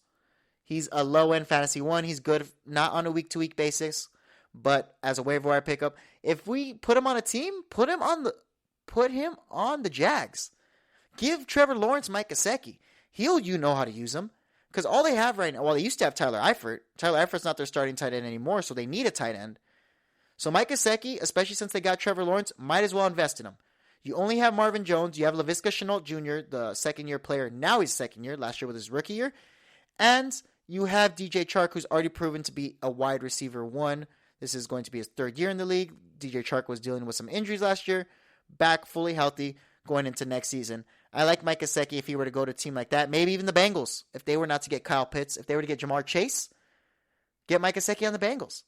He's a low-end fantasy 1. He's good, not on a week-to-week basis, but as a waiver wire pickup. If we put him on a team, put him on the Jags. Give Trevor Lawrence Mike Gesicki. He'll know how to use him, because all they have right now. Well, they used to have Tyler Eifert. Tyler Eifert's not their starting tight end anymore, so they need a tight end. So Mike Gesicki, especially since they got Trevor Lawrence, might as well invest in him. You only have Marvin Jones. You have Laviska Shenault Jr., the second-year player. Now he's second year. Last year was his rookie year. And you have DJ Chark, who's already proven to be a wide receiver 1. This is going to be his 3rd year in the league. DJ Chark was dealing with some injuries last year. Back fully healthy going into next season. I like Mike Gesicki if he were to go to a team like that. Maybe even the Bengals. If they were not to get Kyle Pitts. If they were to get Jamar Chase, get Mike Gesicki on the Bengals.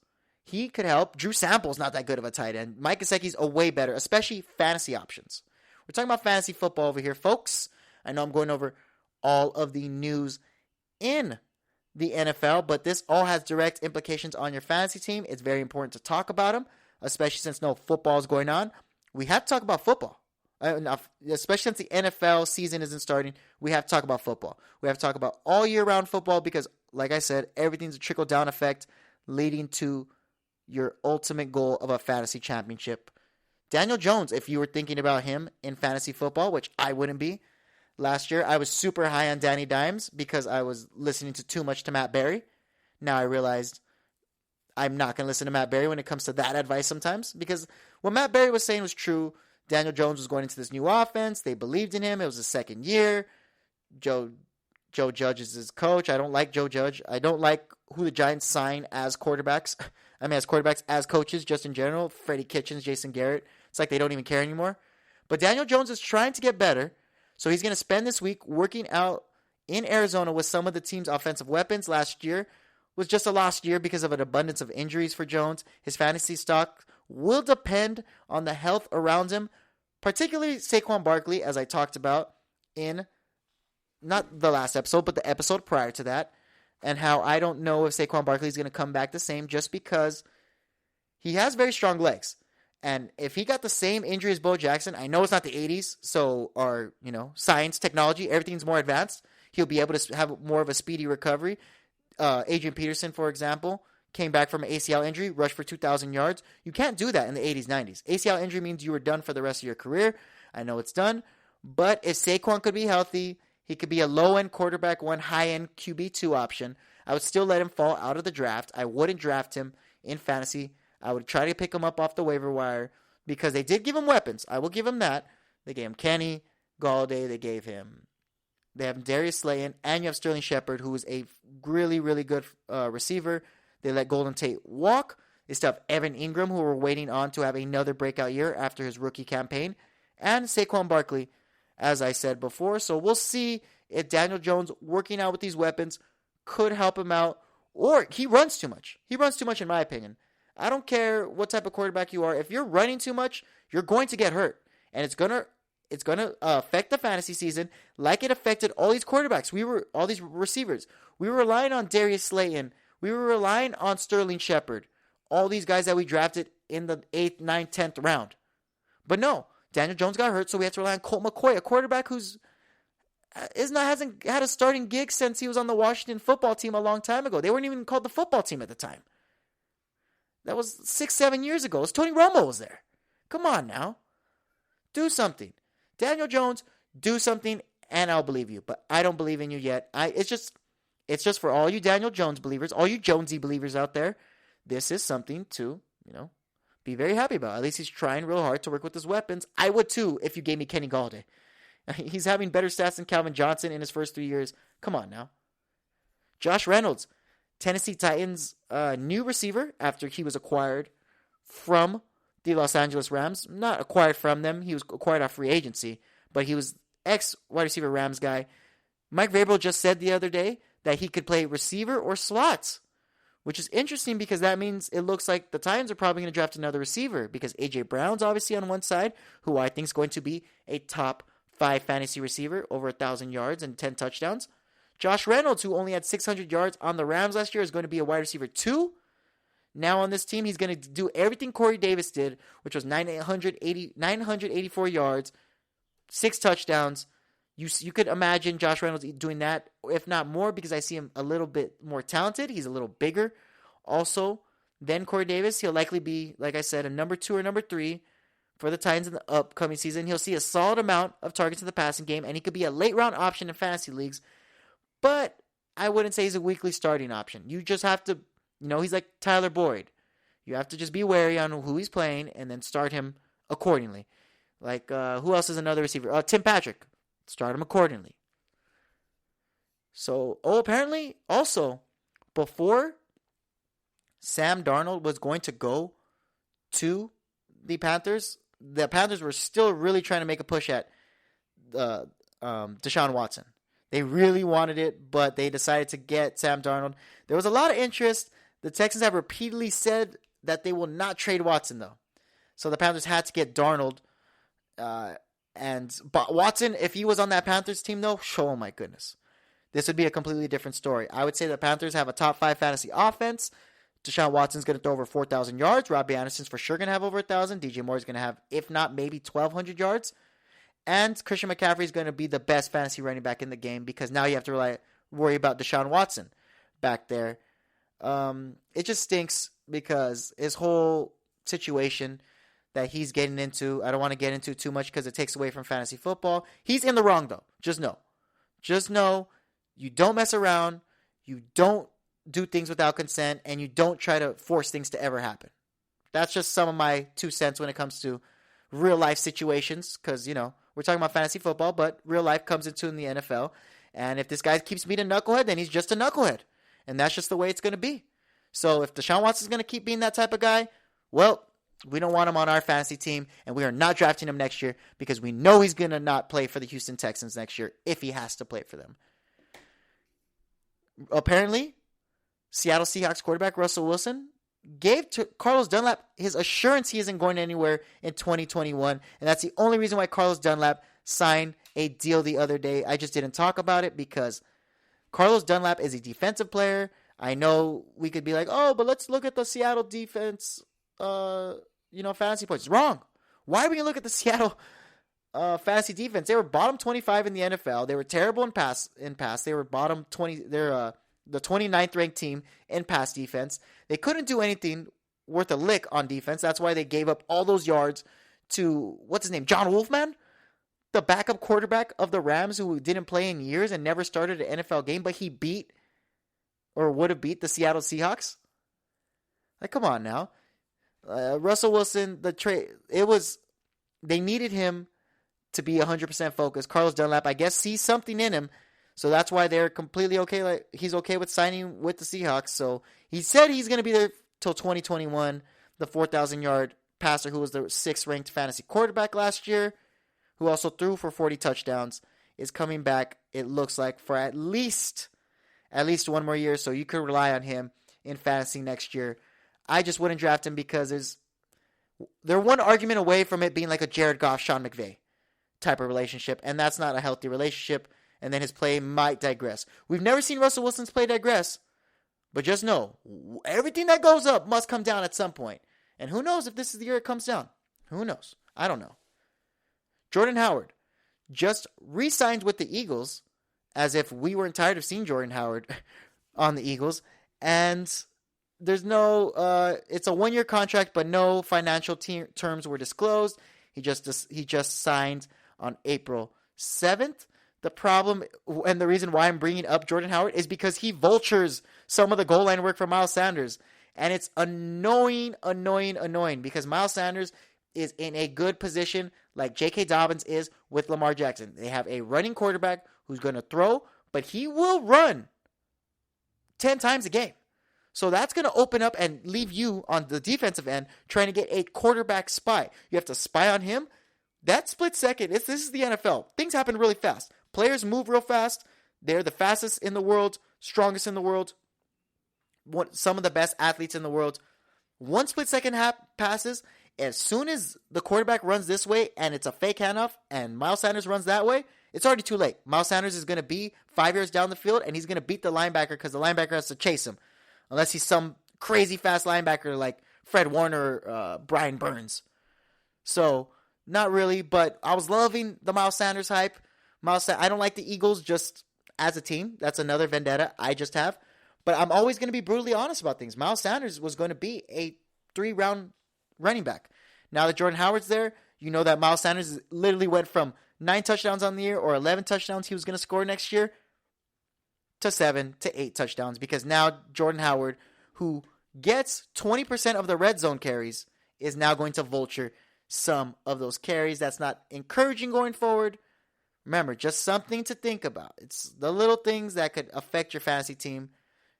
he could help. Drew Sample's not that good of a tight end. Mike Gesicki's a way better, especially fantasy options. We're talking about fantasy football over here, folks. I know I'm going over all of the news in the NFL, but this all has direct implications on your fantasy team. It's very important to talk about them, especially since no football is going on. We have to talk about football. Especially since the NFL season isn't starting, we have to talk about football. We have to talk about all year round football because, like I said, everything's a trickle-down effect leading to your ultimate goal of a fantasy championship. Daniel Jones, if you were thinking about him in fantasy football, which I wouldn't be, last year I was super high on Danny Dimes because I was listening to too much to Matt Berry. Now I realized I'm not going to listen to Matt Berry when it comes to that advice sometimes because what Matt Berry was saying was true. Daniel Jones was going into this new offense. They believed in him. It was his second year. Joe Judge is his coach. I don't like Joe Judge. I don't like who the Giants sign as quarterbacks. As coaches, just in general. Freddie Kitchens, Jason Garrett. It's like they don't even care anymore. But Daniel Jones is trying to get better. So he's going to spend this week working out in Arizona with some of the team's offensive weapons. Last year was just a lost year because of an abundance of injuries for Jones. His fantasy stock will depend on the health around him, particularly Saquon Barkley, as I talked about in not the last episode, but the episode prior to that, and how I don't know if Saquon Barkley is going to come back the same just because he has very strong legs. And if he got the same injury as Bo Jackson, I know it's not the 80s, so our, science, technology, everything's more advanced. He'll be able to have more of a speedy recovery. Adrian Peterson, for example, came back from an ACL injury, rushed for 2,000 yards. You can't do that in the 80s, 90s. ACL injury means you were done for the rest of your career. I know it's done. But if Saquon could be healthy, he could be a low-end quarterback, one high-end QB2 option. I would still let him fall out of the draft. I wouldn't draft him in fantasy. I would try to pick him up off the waiver wire because they did give him weapons. I will give him that. They gave him Kenny Galladay. They have Darius Slayton, and you have Sterling Shepard, who is a really, really good receiver. They let Golden Tate walk. They still have Evan Ingram, who we're waiting on to have another breakout year after his rookie campaign, and Saquon Barkley, as I said before. So we'll see if Daniel Jones working out with these weapons could help him out, or he runs too much. He runs too much, in my opinion. I don't care what type of quarterback you are. If you're running too much, you're going to get hurt, and it's gonna affect the fantasy season like it affected all these quarterbacks. All these receivers. We were relying on Darius Slayton. We were relying on Sterling Shepard. All these guys that we drafted in the 8th, 9th, 10th round. But no, Daniel Jones got hurt, so we have to rely on Colt McCoy, a quarterback hasn't had a starting gig since he was on the Washington football team a long time ago. They weren't even called the football team at the time. That was 6-7 years ago. It was Tony Romo was there. Come on now. Do something. Daniel Jones, do something, and I'll believe you. But I don't believe in you yet. It's just for all you Daniel Jones believers, all you Jonesy believers out there, this is something to, be very happy about. At least he's trying real hard to work with his weapons. I would too if you gave me Kenny Galladay. He's having better stats than Calvin Johnson in his first 3 years. Come on now. Josh Reynolds, Tennessee Titans' new receiver after he was acquired from the Los Angeles Rams. Not acquired from them. He was acquired off free agency, but he was ex-wide receiver Rams guy. Mike Vrabel just said the other day that he could play receiver or slots, which is interesting because that means it looks like the Titans are probably going to draft another receiver because A.J. Brown's obviously on one side, who I think is going to be a top 5 fantasy receiver, over 1,000 yards and 10 touchdowns. Josh Reynolds, who only had 600 yards on the Rams last year, is going to be a wide receiver 2. Now on this team, he's going to do everything Corey Davis did, which was 984 yards, 6 touchdowns. You could imagine Josh Reynolds doing that, if not more, because I see him a little bit more talented. He's a little bigger also than Corey Davis. He'll likely be, like I said, a number 2 or number 3 for the Titans in the upcoming season. He'll see a solid amount of targets in the passing game, and he could be a late-round option in fantasy leagues. But I wouldn't say he's a weekly starting option. You just have to, he's like Tyler Boyd. You have to just be wary on who he's playing and then start him accordingly. Like, who else is another receiver? Tim Patrick. Start him accordingly. So, apparently, also, before Sam Darnold was going to go to the Panthers were still really trying to make a push at Deshaun Watson. They really wanted it, but they decided to get Sam Darnold. There was a lot of interest. The Texans have repeatedly said that they will not trade Watson, though. So the Panthers had to get Darnold. But Watson, if he was on that Panthers team, though, oh my goodness. This would be a completely different story. I would say the Panthers have a top 5 fantasy offense. Deshaun Watson's going to throw over 4,000 yards. Robbie Anderson's for sure going to have over 1,000. DJ Moore's going to have, if not, maybe 1,200 yards. And Christian McCaffrey's going to be the best fantasy running back in the game because now you have to worry about Deshaun Watson back there. It just stinks because his whole situation that he's getting into, I don't want to get into too much because it takes away from fantasy football. He's in the wrong, though. Just know you don't mess around. You don't do things without consent, and you don't try to force things to ever happen. That's just some of my 2 cents when it comes to real life situations because, we're talking about fantasy football, but real life comes into in the NFL. And if this guy keeps being a knucklehead, then he's just a knucklehead. And that's just the way it's going to be. So if Deshaun Watson is going to keep being that type of guy, well, we don't want him on our fantasy team, and we are not drafting him next year because we know he's going to not play for the Houston Texans next year if he has to play for them. Apparently, Seattle Seahawks quarterback Russell Wilson gave to Carlos Dunlap his assurance he isn't going anywhere in 2021, and that's the only reason why Carlos Dunlap signed a deal the other day. I just didn't talk about it because Carlos Dunlap is a defensive player. I know we could be like, oh, but let's look at the Seattle defense, fantasy points. Wrong. Why are we going to look at the Seattle fantasy defense? They were bottom 25 in the NFL. They were terrible in pass. They were bottom 20. They're the 29th ranked team in pass defense. They couldn't do anything worth a lick on defense. That's why they gave up all those yards to, what's his name, John Wolfman? The backup quarterback of the Rams who didn't play in years and never started an NFL game, but he beat or would have beat the Seattle Seahawks. Like, come on now. Russell Wilson, they needed him to be 100% focused. Carlos Dunlap, I guess, sees something in him. So that's why they're completely okay. Like, he's okay with signing with the Seahawks. So he said he's going to be there till 2021. The 4,000-yard passer who was the 6th ranked fantasy quarterback last year, who also threw for 40 touchdowns, is coming back, it looks like, for at least 1 more year. So you could rely on him in fantasy next year. I just wouldn't draft him because they're one argument away from it being like a Jared Goff, Sean McVay type of relationship, and that's not a healthy relationship. And then his play might digress. We've never seen Russell Wilson's play digress, but just know, everything that goes up must come down at some point. And who knows if this is the year it comes down? Who knows? I don't know. Jordan Howard just re-signed with the Eagles, as if we weren't tired of seeing Jordan Howard on the Eagles. And there's no, it's a 1-year contract, but no financial terms were disclosed. He just signed on April 7th. The problem and the reason why I'm bringing up Jordan Howard is because he vultures some of the goal line work for Miles Sanders. And it's annoying because Miles Sanders is in a good position like J.K. Dobbins is with Lamar Jackson. They have a running quarterback who's going to throw, but he will run 10 times a game. So that's going to open up and leave you on the defensive end trying to get a quarterback spy. You have to spy on him. That split second, this is the NFL. Things happen really fast. Players move real fast. They're the fastest in the world, strongest in the world, some of the best athletes in the world. One split second passes. As soon as the quarterback runs this way and it's a fake handoff and Miles Sanders runs that way, it's already too late. Miles Sanders is going to be 5 yards down the field and he's going to beat the linebacker because the linebacker has to chase him. Unless he's some crazy fast linebacker like Fred Warner or Brian Burns. So, not really, but I was loving the Miles Sanders hype. I don't like the Eagles just as a team. That's another vendetta I just have. But I'm always going to be brutally honest about things. Miles Sanders was going to be a 3-round running back. Now that Jordan Howard's there, you know that Miles Sanders literally went from 9 touchdowns on the year or 11 touchdowns he was going to score next year to 7 to 8 touchdowns because now Jordan Howard, who gets 20% of the red zone carries, is now going to vulture some of those carries. That's not encouraging going forward. Remember, just something to think about. It's the little things that could affect your fantasy team.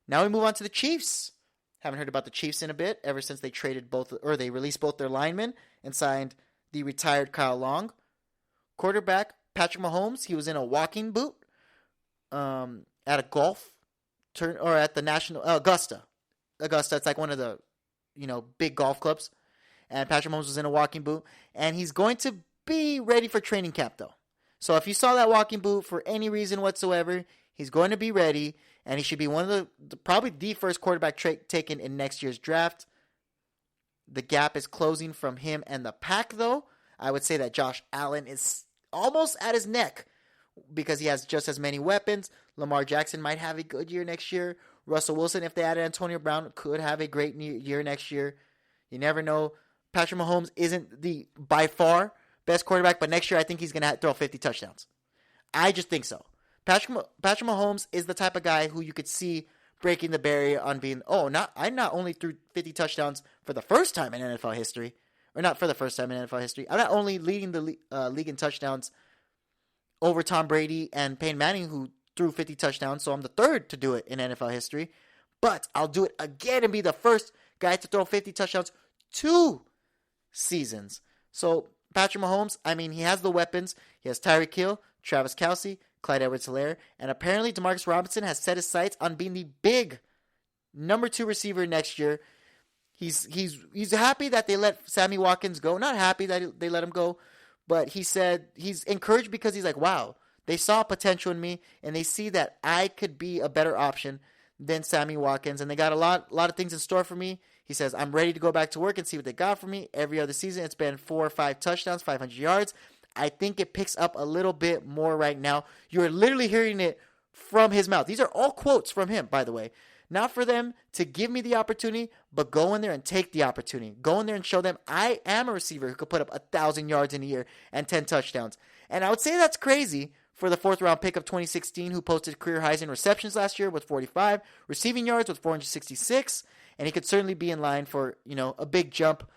Now we move on to the Chiefs. Haven't heard about the Chiefs in a bit, ever since they they released both their linemen and signed the retired Kyle Long. Quarterback Patrick Mahomes, he was in a walking boot at a golf turn or at the National Augusta. It's like one of the big golf clubs. And Patrick Mahomes was in a walking boot. And he's going to be ready for training camp, though. So if you saw that walking boot for any reason whatsoever, he's going to be ready. And he should be one of probably the first quarterback taken in next year's draft. The gap is closing from him and the pack, though. I would say that Josh Allen is almost at his neck because he has just as many weapons. Lamar Jackson might have a good year next year. Russell Wilson, if they added Antonio Brown, could have a great year next year. You never know. Patrick Mahomes isn't the, by far, best quarterback, but next year I think he's going to throw 50 touchdowns. I just think so. Patrick Mahomes is the type of guy who you could see breaking the barrier on being, I not only threw 50 touchdowns for the first time in NFL history, or not for the first time in NFL history, I'm not only leading the league in touchdowns over Tom Brady and Peyton Manning, who threw 50 touchdowns, so I'm the third to do it in NFL history, but I'll do it again and be the first guy to throw 50 touchdowns 2 seasons. So Patrick Mahomes, he has the weapons. He has Tyreek Hill, Travis Kelce, Clyde Edwards-Helaire, and apparently Demarcus Robinson has set his sights on being the big number 2 receiver next year. He's happy that they let Sammy Watkins go. Not happy that they let him go, but he said he's encouraged because he's like, wow, they saw potential in me, and they see that I could be a better option than Sammy Watkins, and they got a lot of things in store for me. He says, I'm ready to go back to work and see what they got for me. Every other season, it's been 4 or 5 touchdowns, 500 yards. I think it picks up a little bit more right now. You're literally hearing it from his mouth. These are all quotes from him, by the way. Not for them to give me the opportunity, but go in there and take the opportunity. Go in there and show them I am a receiver who could put up 1,000 yards in a year and 10 touchdowns. And I would say that's crazy for the 4th-round pick of 2016 who posted career highs in receptions last year with 45, receiving yards with 466, and he could certainly be in line for, a big jump.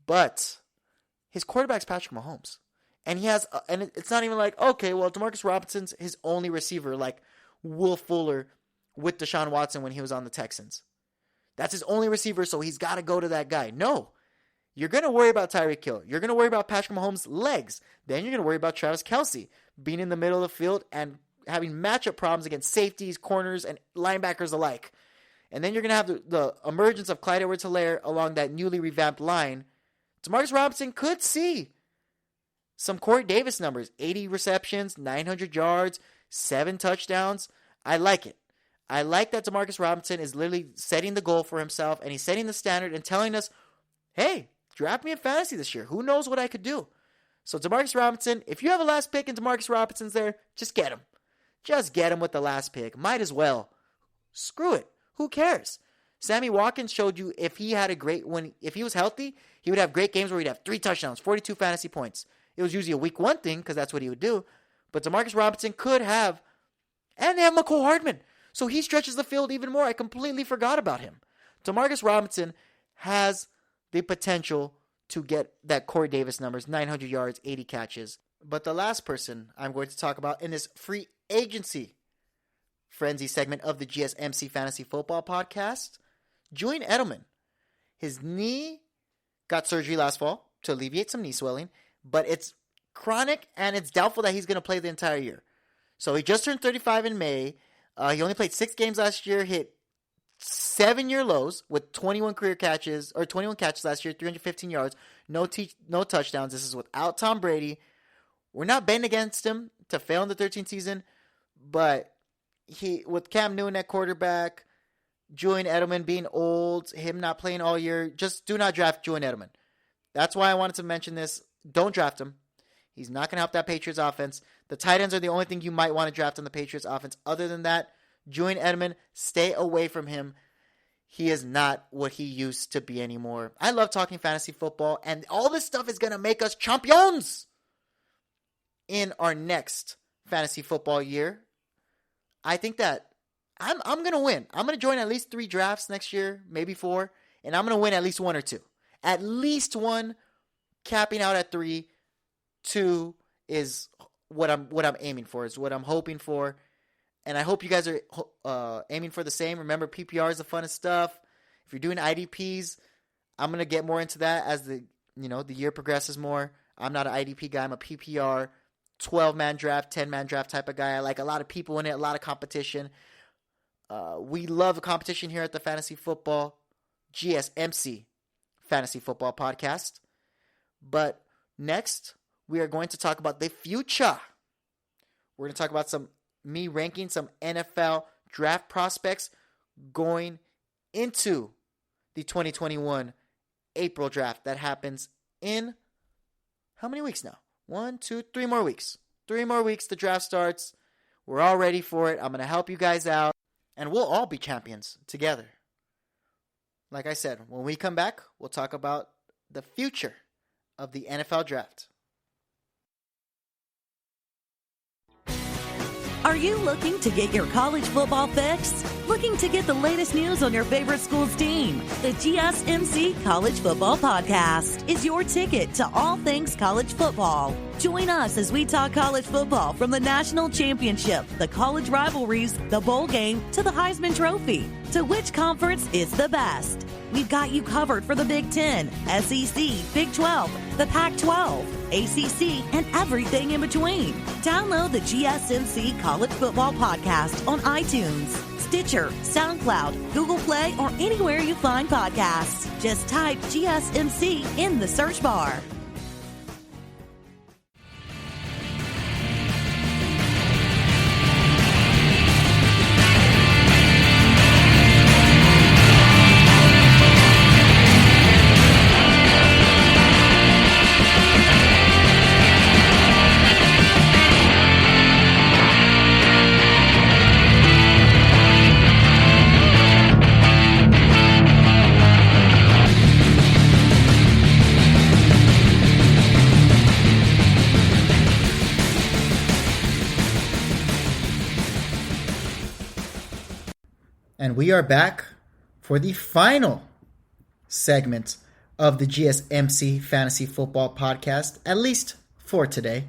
But his quarterback's Patrick Mahomes. And he has, and it's not even like, okay, well, Demarcus Robinson's his only receiver, like Will Fuller with Deshaun Watson when he was on the Texans. That's his only receiver, so he's got to go to that guy. No. You're going to worry about Tyreek Hill. You're going to worry about Patrick Mahomes' legs. Then you're going to worry about Travis Kelce being in the middle of the field and having matchup problems against safeties, corners, and linebackers alike. And then you're going to have the emergence of Clyde Edwards-Helaire along that newly revamped line. Demarcus Robinson could see some Corey Davis numbers. 80 receptions, 900 yards, 7 touchdowns. I like it. I like that Demarcus Robinson is literally setting the goal for himself, and he's setting the standard and telling us, hey, draft me in fantasy this year. Who knows what I could do? So Demarcus Robinson, if you have a last pick and Demarcus Robinson's there, just get him. Just get him with the last pick. Might as well. Screw it. Who cares? Sammy Watkins showed you if he was healthy, he would have great games where he'd have 3 touchdowns, 42 fantasy points. It was usually a week 1 thing because that's what he would do. But Demarcus Robinson could have, and they have McCole Hardman. So he stretches the field even more. I completely forgot about him. Demarcus Robinson has the potential to get that Corey Davis numbers, 900 yards, 80 catches. But the last person I'm going to talk about in this free agency frenzy segment of the GSMC Fantasy Football Podcast, Julian Edelman. His knee got surgery last fall to alleviate some knee swelling, but it's chronic and it's doubtful that he's going to play the entire year. So he just turned 35 in May. He only played 6 games last year, hit 7-year lows with 21 catches last year, 315 yards, no touchdowns. This is without Tom Brady. We're not betting against him to fail in the 13th season, but with Cam Newton at quarterback, Julian Edelman being old, him not playing all year, just do not draft Julian Edelman. That's why I wanted to mention this. Don't draft him. He's not going to help that Patriots offense. The tight ends are the only thing you might want to draft on the Patriots offense. Other than that, Julian Edelman, stay away from him. He is not what he used to be anymore. I love talking fantasy football, and all this stuff is going to make us champions in our next fantasy football year. I think that I'm going to win. I'm going to join at least 3 drafts next year, maybe 4, and I'm going to win at least 1 or 2. At least 1, capping out at 3. 2 is what I'm aiming for, is what I'm hoping for. And I hope you guys are aiming for the same. Remember, PPR is the funnest stuff. If you're doing IDPs, I'm going to get more into that as the year progresses more. I'm not an IDP guy. I'm a PPR, 12-man draft, 10-man draft type of guy. I like a lot of people in it, a lot of competition. We love competition here at the Fantasy Football GSMC Fantasy Football Podcast. But next, we are going to talk about the future. We're going to talk about me ranking some NFL draft prospects going into the 2021 April draft that happens in how many weeks now? 1, 2, 3 more weeks. 3 more weeks, the draft starts. We're all ready for it. I'm going to help you guys out, and we'll all be champions together. Like I said, when we come back, we'll talk about the future of the NFL draft. Are you looking to get your college football fix? Looking to get the latest news on your favorite school's team? The GSMC College Football Podcast is your ticket to all things college football. Join us as we talk college football from the national championship, the college rivalries, the bowl game, to the Heisman Trophy. To which conference is the best? We've got you covered for the Big Ten, SEC, Big 12, the Pac-12, ACC, and everything in between. Download the GSMC College Football Podcast on iTunes, Stitcher, SoundCloud, Google Play, or anywhere you find podcasts. Just type GSMC in the search bar. And we are back for the final segment of the GSMC Fantasy Football Podcast, at least for today.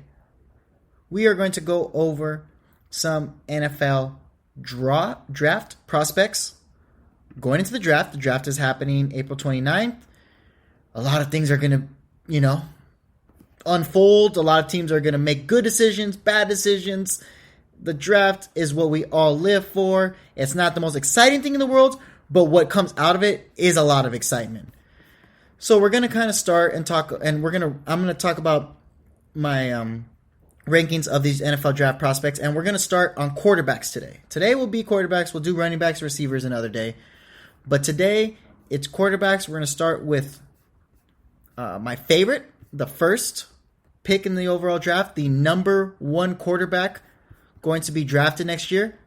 We are going to go over some NFL draft prospects. Going into the draft is happening April 29th. A lot of things are going to, unfold. A lot of teams are going to make good decisions, bad decisions. The draft is what we all live for. It's not the most exciting thing in the world, but what comes out of it is a lot of excitement. So we're going to kind of start and talk, and I'm going to talk about my rankings of these NFL draft prospects, and we're going to start on quarterbacks today. Today will be quarterbacks. We'll do running backs, receivers another day. But today, it's quarterbacks. We're going to start with my favorite, the first pick in the overall draft, the number 1 quarterback going to be drafted next year,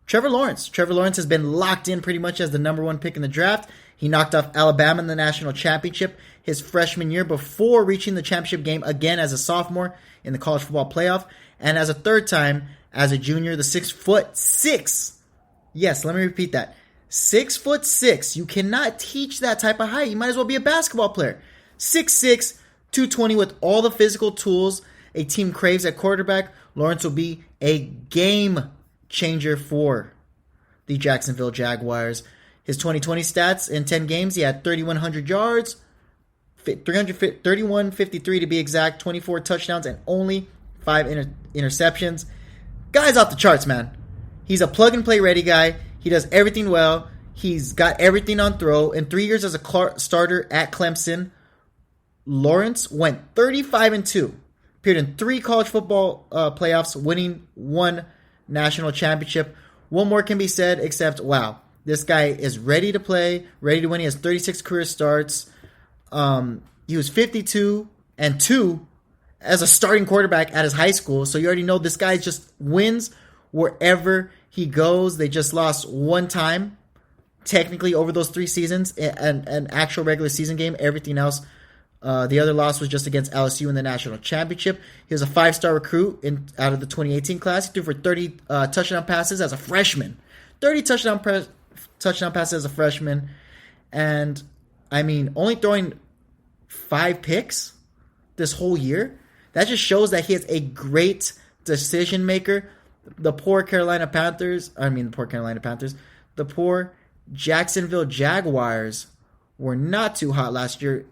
Trevor Lawrence. Trevor Lawrence has been locked in pretty much as the number 1 pick in the draft. He knocked off Alabama in the national championship his freshman year before reaching the championship game again as a sophomore in the college football playoff, and as a third time as a junior, the 6'6". Yes, let me repeat that. 6'6". You cannot teach that type of height. You might as well be a basketball player. 6'6", 220 with all the physical tools a team craves at quarterback. Lawrence will be a game changer for the Jacksonville Jaguars. His 2020 stats in 10 games, he had 3,100 yards, 3,153 to be exact, 24 touchdowns, and only 5 interceptions. Guy's off the charts, man. He's a plug-and-play ready guy. He does everything well. He's got everything on throw. In 3 years as a starter at Clemson, Lawrence went 35-2. Appeared in 3 college football playoffs, winning 1 national championship. What more can be said except, wow, this guy is ready to play, ready to win. He has 36 career starts. He was 52-2 as a starting quarterback at his high school. So you already know this guy just wins wherever he goes. They just lost 1 time, technically, over those 3 seasons, an actual regular season game. Everything else, the other loss was just against LSU in the national championship. He was a 5-star recruit out of the 2018 class. He threw for 30 touchdown passes as a freshman. 30 touchdown passes as a freshman. And, I mean, only throwing 5 picks this whole year. That just shows that he is a great decision maker. The poor Jacksonville Jaguars were not too hot last year,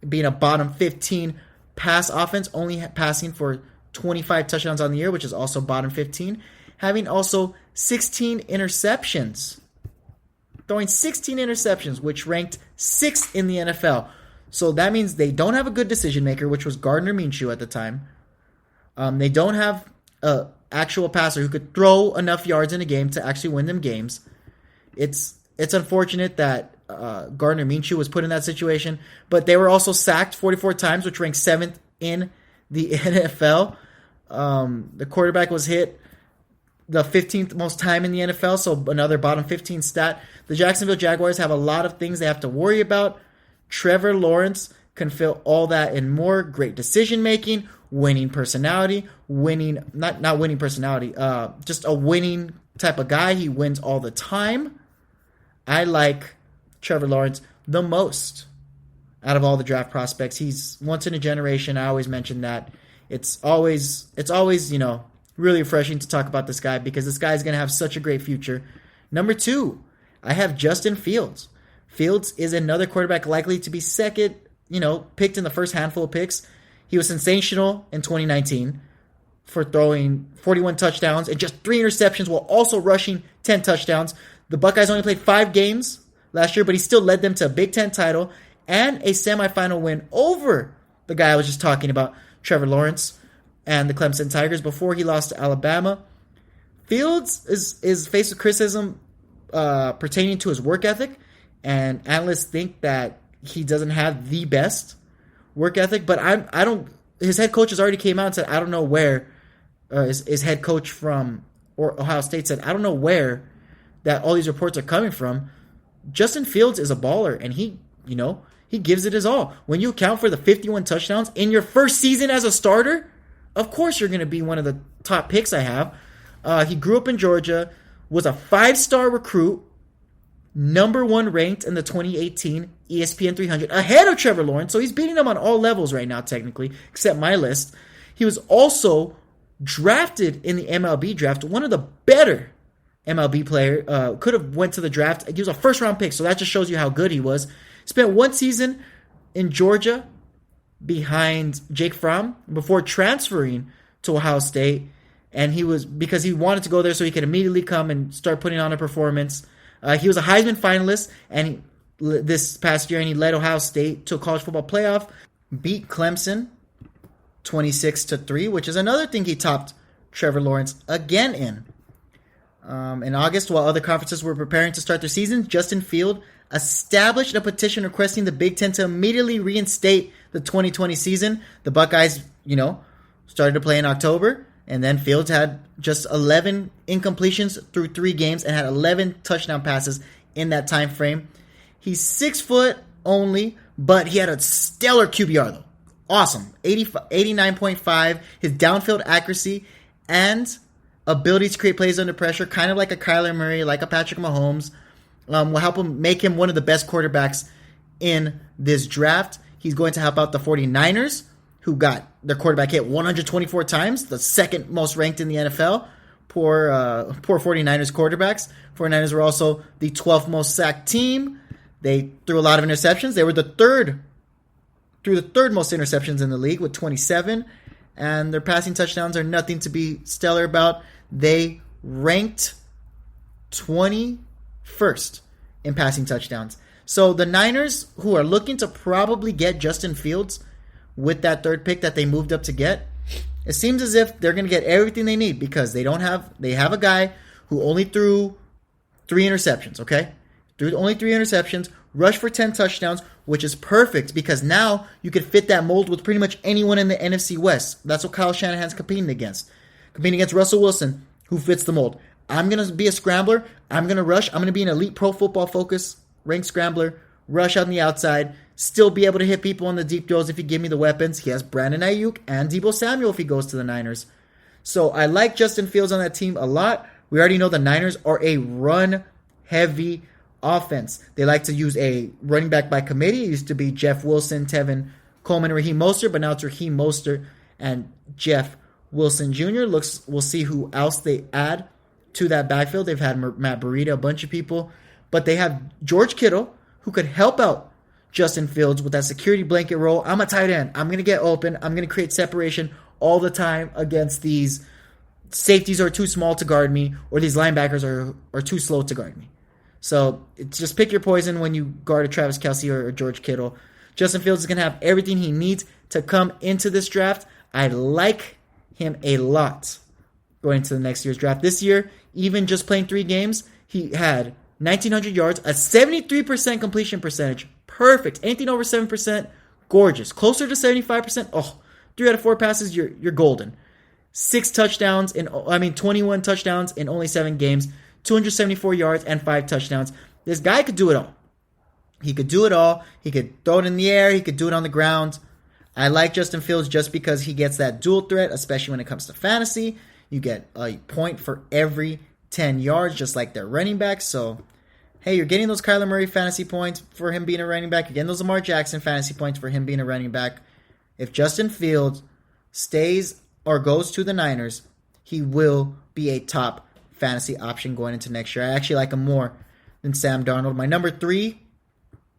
being a bottom 15 pass offense, only passing for 25 touchdowns on the year, which is also bottom 15, having also 16 interceptions. throwing 16 interceptions, which ranked 6th in the NFL. So that means they don't have a good decision maker, which was Gardner Minshew at the time. They don't have an actual passer who could throw enough yards in a game to actually win them games. It's unfortunate that Gardner Minshew was put in that situation, but they were also sacked 44 times, which ranked 7th in the NFL. The quarterback was hit the 15th most time in the NFL, so another bottom 15 stat. The Jacksonville Jaguars have a lot of things they have to worry about. Trevor Lawrence can fill all that and more. Great decision making, winning personality, not winning personality, just a winning type of guy. He wins all the time. I like Trevor Lawrence the most out of all the draft prospects. He's once in a generation. I always mention that. It's always, really refreshing to talk about this guy because this guy is going to have such a great future. Number 2, I have Justin Fields. Fields is another quarterback likely to be second, picked in the first handful of picks. He was sensational in 2019 for throwing 41 touchdowns and just 3 interceptions while also rushing 10 touchdowns. The Buckeyes only played 5 games last year, but he still led them to a Big Ten title and a semifinal win over the guy I was just talking about, Trevor Lawrence and the Clemson Tigers, before he lost to Alabama. Fields is faced with criticism pertaining to his work ethic, and analysts think that he doesn't have the best work ethic. But I don't. His head coach has already came out and said, I don't know where. His head coach from Ohio State said, I don't know where that all these reports are coming from. Justin Fields is a baller, and he gives it his all. When you account for the 51 touchdowns in your first season as a starter, of course you're going to be one of the top picks I have. He grew up in Georgia, was a 5-star recruit, number 1 ranked in the 2018 ESPN 300, ahead of Trevor Lawrence. So he's beating him on all levels right now, technically, except my list. He was also drafted in the MLB draft, one of the better MLB player. Could have went to the draft. He was a first-round pick, so that just shows you how good he was. Spent 1 season in Georgia behind Jake Fromm before transferring to Ohio State, and because he wanted to go there so he could immediately come and start putting on a performance. He was a Heisman finalist and this past year, and he led Ohio State to a college football playoff, beat Clemson 26-3, which is another thing he topped Trevor Lawrence again in. In August, while other conferences were preparing to start their seasons, Justin Fields established a petition requesting the Big Ten to immediately reinstate the 2020 season. The Buckeyes, started to play in October, and then Fields had just 11 incompletions through 3 games and had 11 touchdown passes in that time frame. He's 6 foot only, but he had a stellar QBR though. Awesome. 89.5. His downfield accuracy and ability to create plays under pressure, kind of like a Kyler Murray, like a Patrick Mahomes, will help him make him one of the best quarterbacks in this draft. He's going to help out the 49ers, who got their quarterback hit 124 times, the second most ranked in the NFL. Poor 49ers quarterbacks. 49ers were also the 12th most sacked team. They threw a lot of interceptions. They were the third most interceptions in the league with 27. And their passing touchdowns are nothing to be stellar about. They ranked 21st in passing touchdowns. So the Niners, who are looking to probably get Justin Fields with that 3rd pick that they moved up to get, it seems as if they're going to get everything they need because they have a guy who only threw 3 interceptions, okay? Threw only 3 interceptions, rushed for 10 touchdowns, which is perfect because now you could fit that mold with pretty much anyone in the NFC West. That's what Kyle Shanahan's competing against. Competing against Russell Wilson, who fits the mold. I'm going to be a scrambler. I'm going to rush. I'm going to be an elite Pro Football Focus ranked scrambler, rush on the outside, still be able to hit people on the deep throws if you give me the weapons. He has Brandon Ayuk and Deebo Samuel if he goes to the Niners. So I like Justin Fields on that team a lot. We already know the Niners are a run-heavy offense. They like to use a running back by committee. It used to be Jeff Wilson, Tevin Coleman, Raheem Mostert, but now it's Raheem Mostert and Jeff Wilson Jr. We'll see who else they add to that backfield. They've had Matt Breida, a bunch of people, but they have George Kittle, who could help out Justin Fields with that security blanket role. I'm a tight end. I'm going to get open. I'm going to create separation all the time against these safeties are too small to guard me, or these linebackers are too slow to guard me. So just pick your poison when you guard a Travis Kelce or George Kittle. Justin Fields is going to have everything he needs to come into this draft. I like him a lot going into the next year's draft. This year, even just playing 3 games, he had 1,900 yards, a 73% completion percentage. Perfect. Anything over 7%, gorgeous. Closer to 75%, 3 out of 4 passes, you're golden. 21 touchdowns in only 7 games, 274 yards and 5 touchdowns. This guy could do it all. He could do it all. He could throw it in the air. He could do it on the ground. I like Justin Fields just because he gets that dual threat, especially when it comes to fantasy. You get a point for every 10 yards, just like their running back. So, hey, you're getting those Kyler Murray fantasy points for him being a running back. You're getting those Lamar Jackson fantasy points for him being a running back. If Justin Fields stays or goes to the Niners, he will be a top fantasy option going into next year. I actually like him more than Sam Darnold. My number 3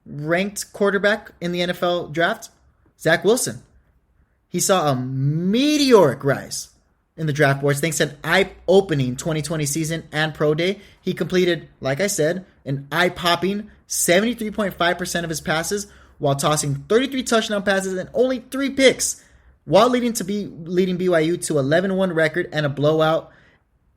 ranked quarterback in the NFL draft, Zach Wilson. He saw a meteoric rise in the draft boards thanks to an eye-opening 2020 season and pro day. He completed, like I said, an eye-popping 73.5% of his passes while tossing 33 touchdown passes and only 3 picks, while leading BYU to 11-1 record and a blowout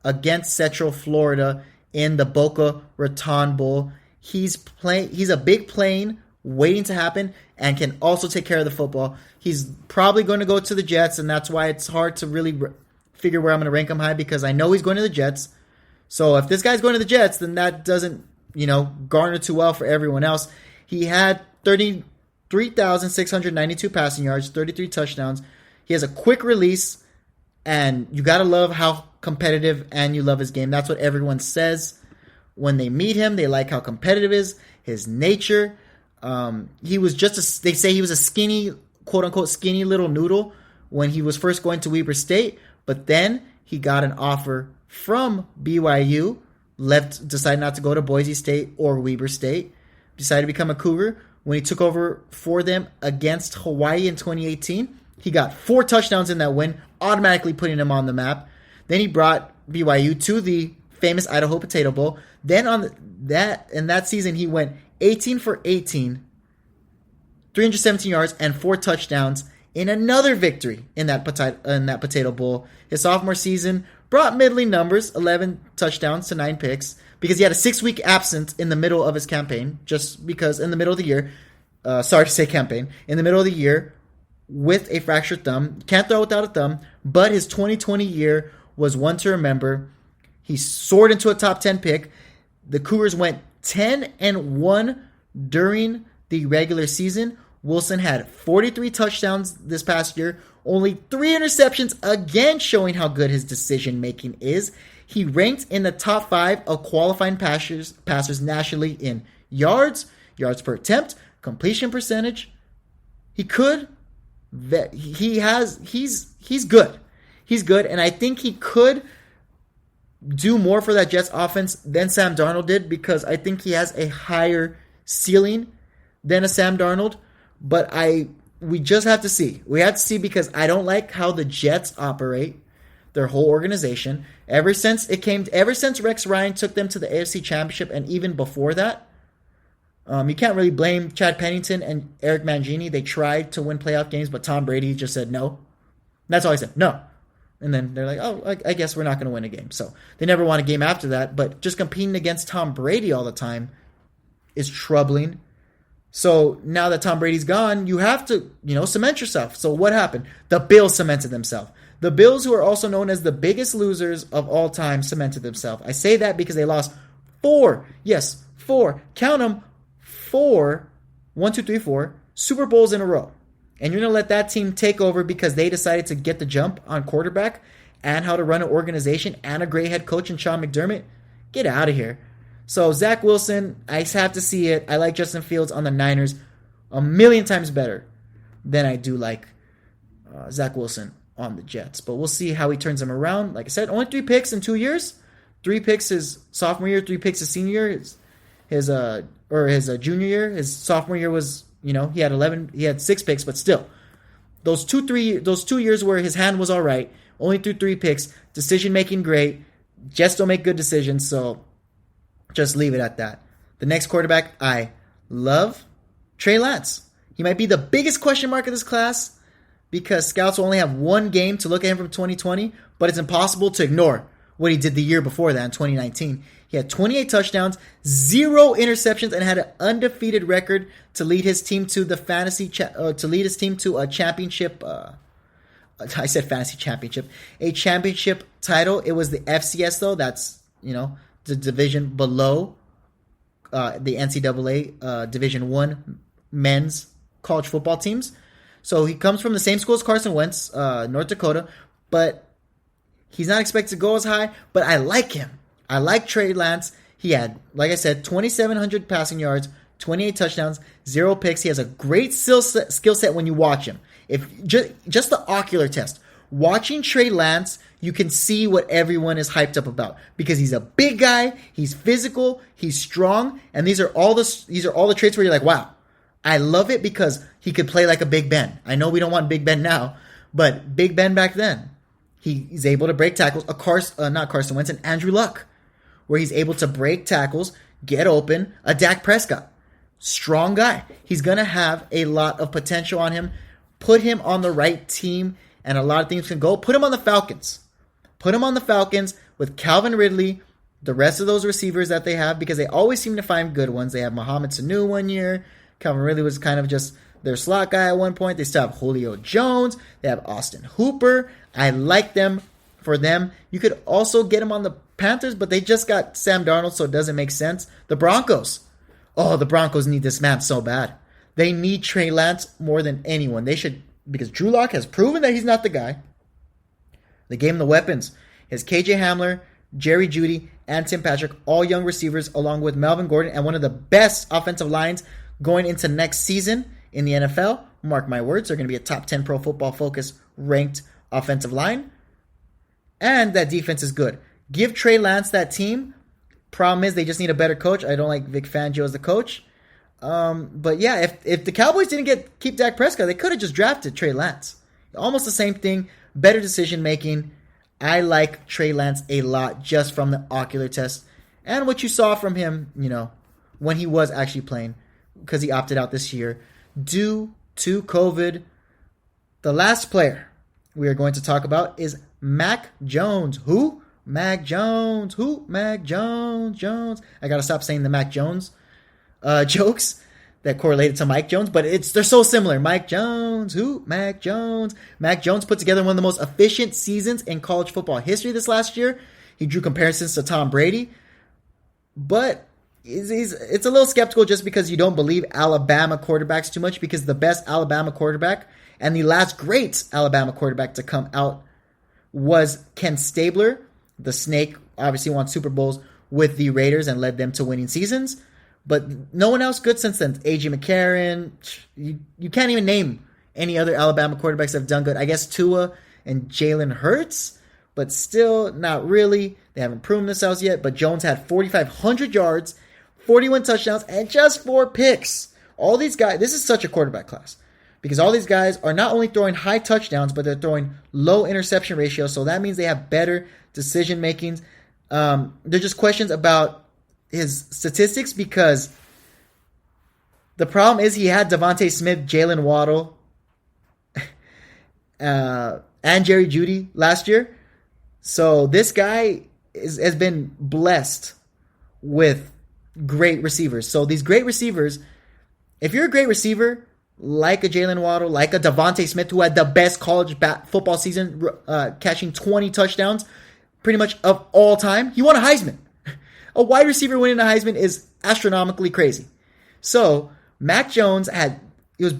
against Central Florida in the Boca Raton Bowl. He's a big plane waiting to happen and can also take care of the football. He's probably going to go to the Jets, and that's why it's hard to really figure where I'm going to rank him high, because I know he's going to the Jets. So if this guy's going to the Jets, then that doesn't, garner too well for everyone else. He had 33,692 passing yards, 33 touchdowns. He has a quick release, and you got to love how competitive and you love his game. That's what everyone says when they meet him. They like how competitive is, his nature. He was they say he was a skinny, quote unquote, skinny little noodle when he was first going to Weber State, but then he got an offer from BYU, decided not to go to Boise State or Weber State, decided to become a Cougar. When he took over for them against Hawaii in 2018, he got 4 touchdowns in that win, automatically putting him on the map. Then he brought BYU to the famous Idaho Potato Bowl. Then in that season, he went 18 for 18, 317 yards, and 4 touchdowns in another victory in that Potato Bowl. His sophomore season brought middling numbers, 11 touchdowns to 9 picks, because he had a 6-week absence in the middle of his campaign, just because in the middle of the year, in the middle of the year, with a fractured thumb. Can't throw without a thumb, but his 2020 year was one to remember. He soared into a top 10 pick. The Cougars went 10-1 during the regular season. Wilson had 43 touchdowns this past year, only 3 interceptions, again showing how good his decision-making is. He ranked in the top 5 of qualifying passers nationally in yards per attempt, completion percentage. He's good. He's good, and I think he could do more for that Jets offense than Sam Darnold did, because I think he has a higher ceiling than a Sam Darnold. But we just have to see. We have to see, because I don't like how the Jets operate, their whole organization. Ever since Rex Ryan took them to the AFC Championship, and even before that, you can't really blame Chad Pennington and Eric Mangini. They tried to win playoff games, but Tom Brady just said no. That's all he said, no. And then they're like, I guess we're not going to win a game. So they never won a game after that. But just competing against Tom Brady all the time is troubling. So now that Tom Brady's gone, you have to, cement yourself. So what happened? The Bills cemented themselves. The Bills, who are also known as the biggest losers of all time, cemented themselves. I say that because they lost 4, count them, 4 Super Bowls in a row. And you're going to let that team take over because they decided to get the jump on quarterback and how to run an organization and a great head coach in Sean McDermott? Get out of here. So Zach Wilson, I just have to see it. I like Justin Fields on the Niners a million times better than I do like Zach Wilson on the Jets. But we'll see how he turns them around. Like I said, only 3 picks in 2 years. 3 picks his sophomore year, 3 picks his senior year. His junior year. His sophomore year was, he had 6 picks, but still. Those 2 years where his hand was all right, only threw 3 picks, decision making great, Jets don't make good decisions, so just leave it at that. The next quarterback I love, Trey Lance. He might be the biggest question mark of this class because scouts will only have one game to look at him from 2020, but it's impossible to ignore what he did the year before that in 2019. He had 28 touchdowns, 0 interceptions, and had an undefeated record to lead his team to the a championship. I said fantasy championship, a championship title. It was the FCS though. That's the division below the NCAA Division I men's college football teams. So he comes from the same school as Carson Wentz, North Dakota, but he's not expected to go as high. But I like him. I like Trey Lance. He had, like I said, 2,700 passing yards, 28 touchdowns, 0 picks. He has a great skill set when you watch him. If just the ocular test, watching Trey Lance, you can see what everyone is hyped up about because he's a big guy, he's physical, he's strong, and these are all the traits where you're like, wow, I love it because he could play like a Big Ben. I know we don't want Big Ben now, but Big Ben back then, he's able to break tackles. Not Carson Wentz, and Andrew Luck, where he's able to break tackles, get open. A Dak Prescott, strong guy. He's gonna have a lot of potential on him. Put him on the right team, and a lot of things can go. Put him on the Falcons. Put him on the Falcons with Calvin Ridley, the rest of those receivers that they have, because they always seem to find good ones. They have Mohamed Sanu one year. Calvin Ridley was kind of just their slot guy at one point. They still have Julio Jones. They have Austin Hooper. I like them for them. You could also get him on the Panthers, but they just got Sam Darnold, so it doesn't make sense. The Broncos. Oh, the Broncos need this man so bad. They need Trey Lance more than anyone. They should, because Drew Lock has proven that he's not the guy. They gave him the weapons. He has KJ Hamler, Jerry Jeudy, and Tim Patrick, all young receivers, along with Melvin Gordon, and one of the best offensive lines going into next season in the NFL. Mark my words, they're going to be a top 10 Pro Football Focus ranked offensive line. And that defense is good. Give Trey Lance that team. Problem is, they just need a better coach. I don't like Vic Fangio as the coach. But yeah, if the Cowboys didn't keep Dak Prescott, they could have just drafted Trey Lance. Almost the same thing, better decision making. I like Trey Lance a lot just from the ocular test and what you saw from him, when he was actually playing, because he opted out this year due to COVID. The last player we are going to talk about is Mac Jones. Who? Mac Jones. Who? Mac Jones. I gotta stop saying the Mac Jones jokes that correlated to Mike Jones, but they're so similar. Mike Jones, who? Mac Jones. Mac Jones put together one of the most efficient seasons in college football history this last year. He drew comparisons to Tom Brady, but it's a little skeptical just because you don't believe Alabama quarterbacks too much, because the best Alabama quarterback and the last great Alabama quarterback to come out was Ken Stabler. The Snake obviously won Super Bowls with the Raiders and led them to winning seasons. But no one else good since then. A.J. McCarron. You can't even name any other Alabama quarterbacks that have done good. I guess Tua and Jalen Hurts, but still not really. They haven't proven themselves yet. But Jones had 4,500 yards, 41 touchdowns, and just 4 picks. All these guys, this is such a quarterback class, because all these guys are not only throwing high touchdowns, but they're throwing low interception ratio. So that means they have better decision makings. They're just questions about his statistics, because the problem is he had Devontae Smith, Jalen Waddle, and Jerry Jeudy last year. So this guy has been blessed with great receivers. So these great receivers, if you're a great receiver, like a Jalen Waddle, like a Devontae Smith, who had the best college football season, catching 20 touchdowns pretty much of all time, he won a Heisman. A wide receiver winning a Heisman is astronomically crazy. So Mac Jones he was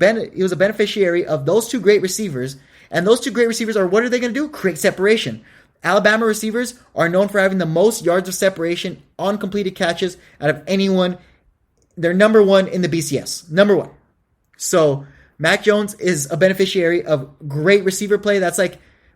a beneficiary of those two great receivers, and those two great receivers what are they going to do? Create separation. Alabama receivers are known for having the most yards of separation on completed catches out of anyone. They're number 1 in the BCS. Number 1. So Mac Jones is a beneficiary of great receiver play.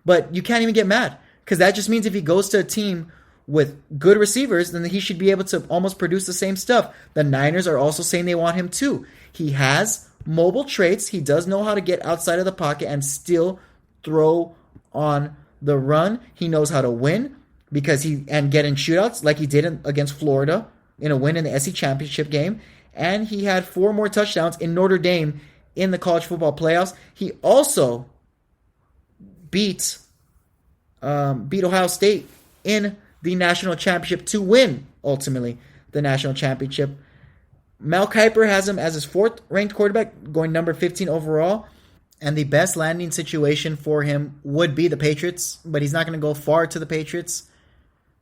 But you can't even get mad, because that just means if he goes to a team with good receivers, then he should be able to almost produce the same stuff. The Niners are also saying they want him too. He has mobile traits. He does know how to get outside of the pocket and still throw on the run. He knows how to win and get in shootouts like he did against Florida in a win in the SEC championship game, and he had 4 more touchdowns in Notre Dame in the college football playoffs. He also beat Ohio State in the national championship to win, ultimately, the national championship. Mel Kiper has him as his 4th ranked quarterback, going number 15 overall. And the best landing situation for him would be the Patriots, but he's not going to go far to the Patriots.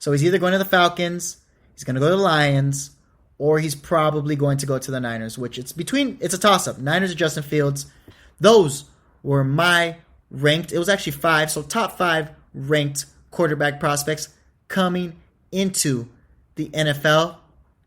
So he's either going to the Falcons, he's going to go to the Lions, or he's probably going to go to the Niners, which it's a toss-up. Niners or Justin Fields. Those were my ranked, it was actually 5, so top 5 ranked quarterback prospects coming into the NFL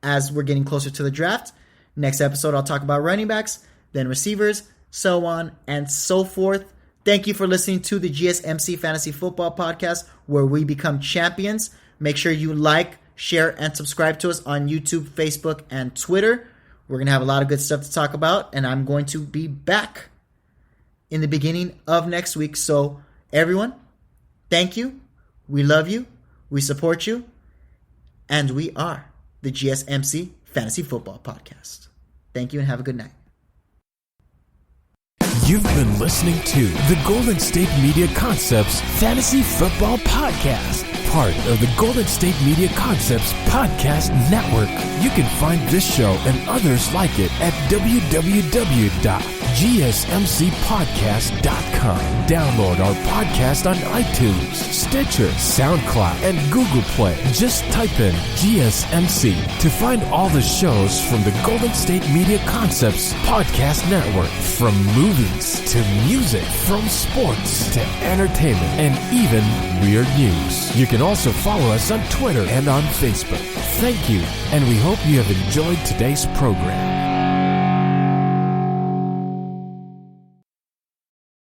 as we're getting closer to the draft. Next episode, I'll talk about running backs, then receivers, so on and so forth. Thank you for listening to the GSMC Fantasy Football Podcast, where we become champions. Make sure you like, share, and subscribe to us on YouTube, Facebook, and Twitter. We're going to have a lot of good stuff to talk about, and I'm going to be back in the beginning of next week. So, everyone, thank you. We love you. We support you. And we are the GSMC Fantasy Football Podcast. Thank you and have a good night. You've been listening to the Golden State Media Concepts Fantasy Football Podcast, part of the Golden State Media Concepts Podcast Network. You can find this show and others like it at www.gsmcpodcast.com. Download our podcast on iTunes, Stitcher, SoundCloud, and Google Play. Just type in GSMC to find all the shows from the Golden State Media Concepts Podcast Network. From movies to music, from sports to entertainment, and even weird news. You can also follow us on Twitter and on Facebook. Thank you, and we hope you have enjoyed today's program.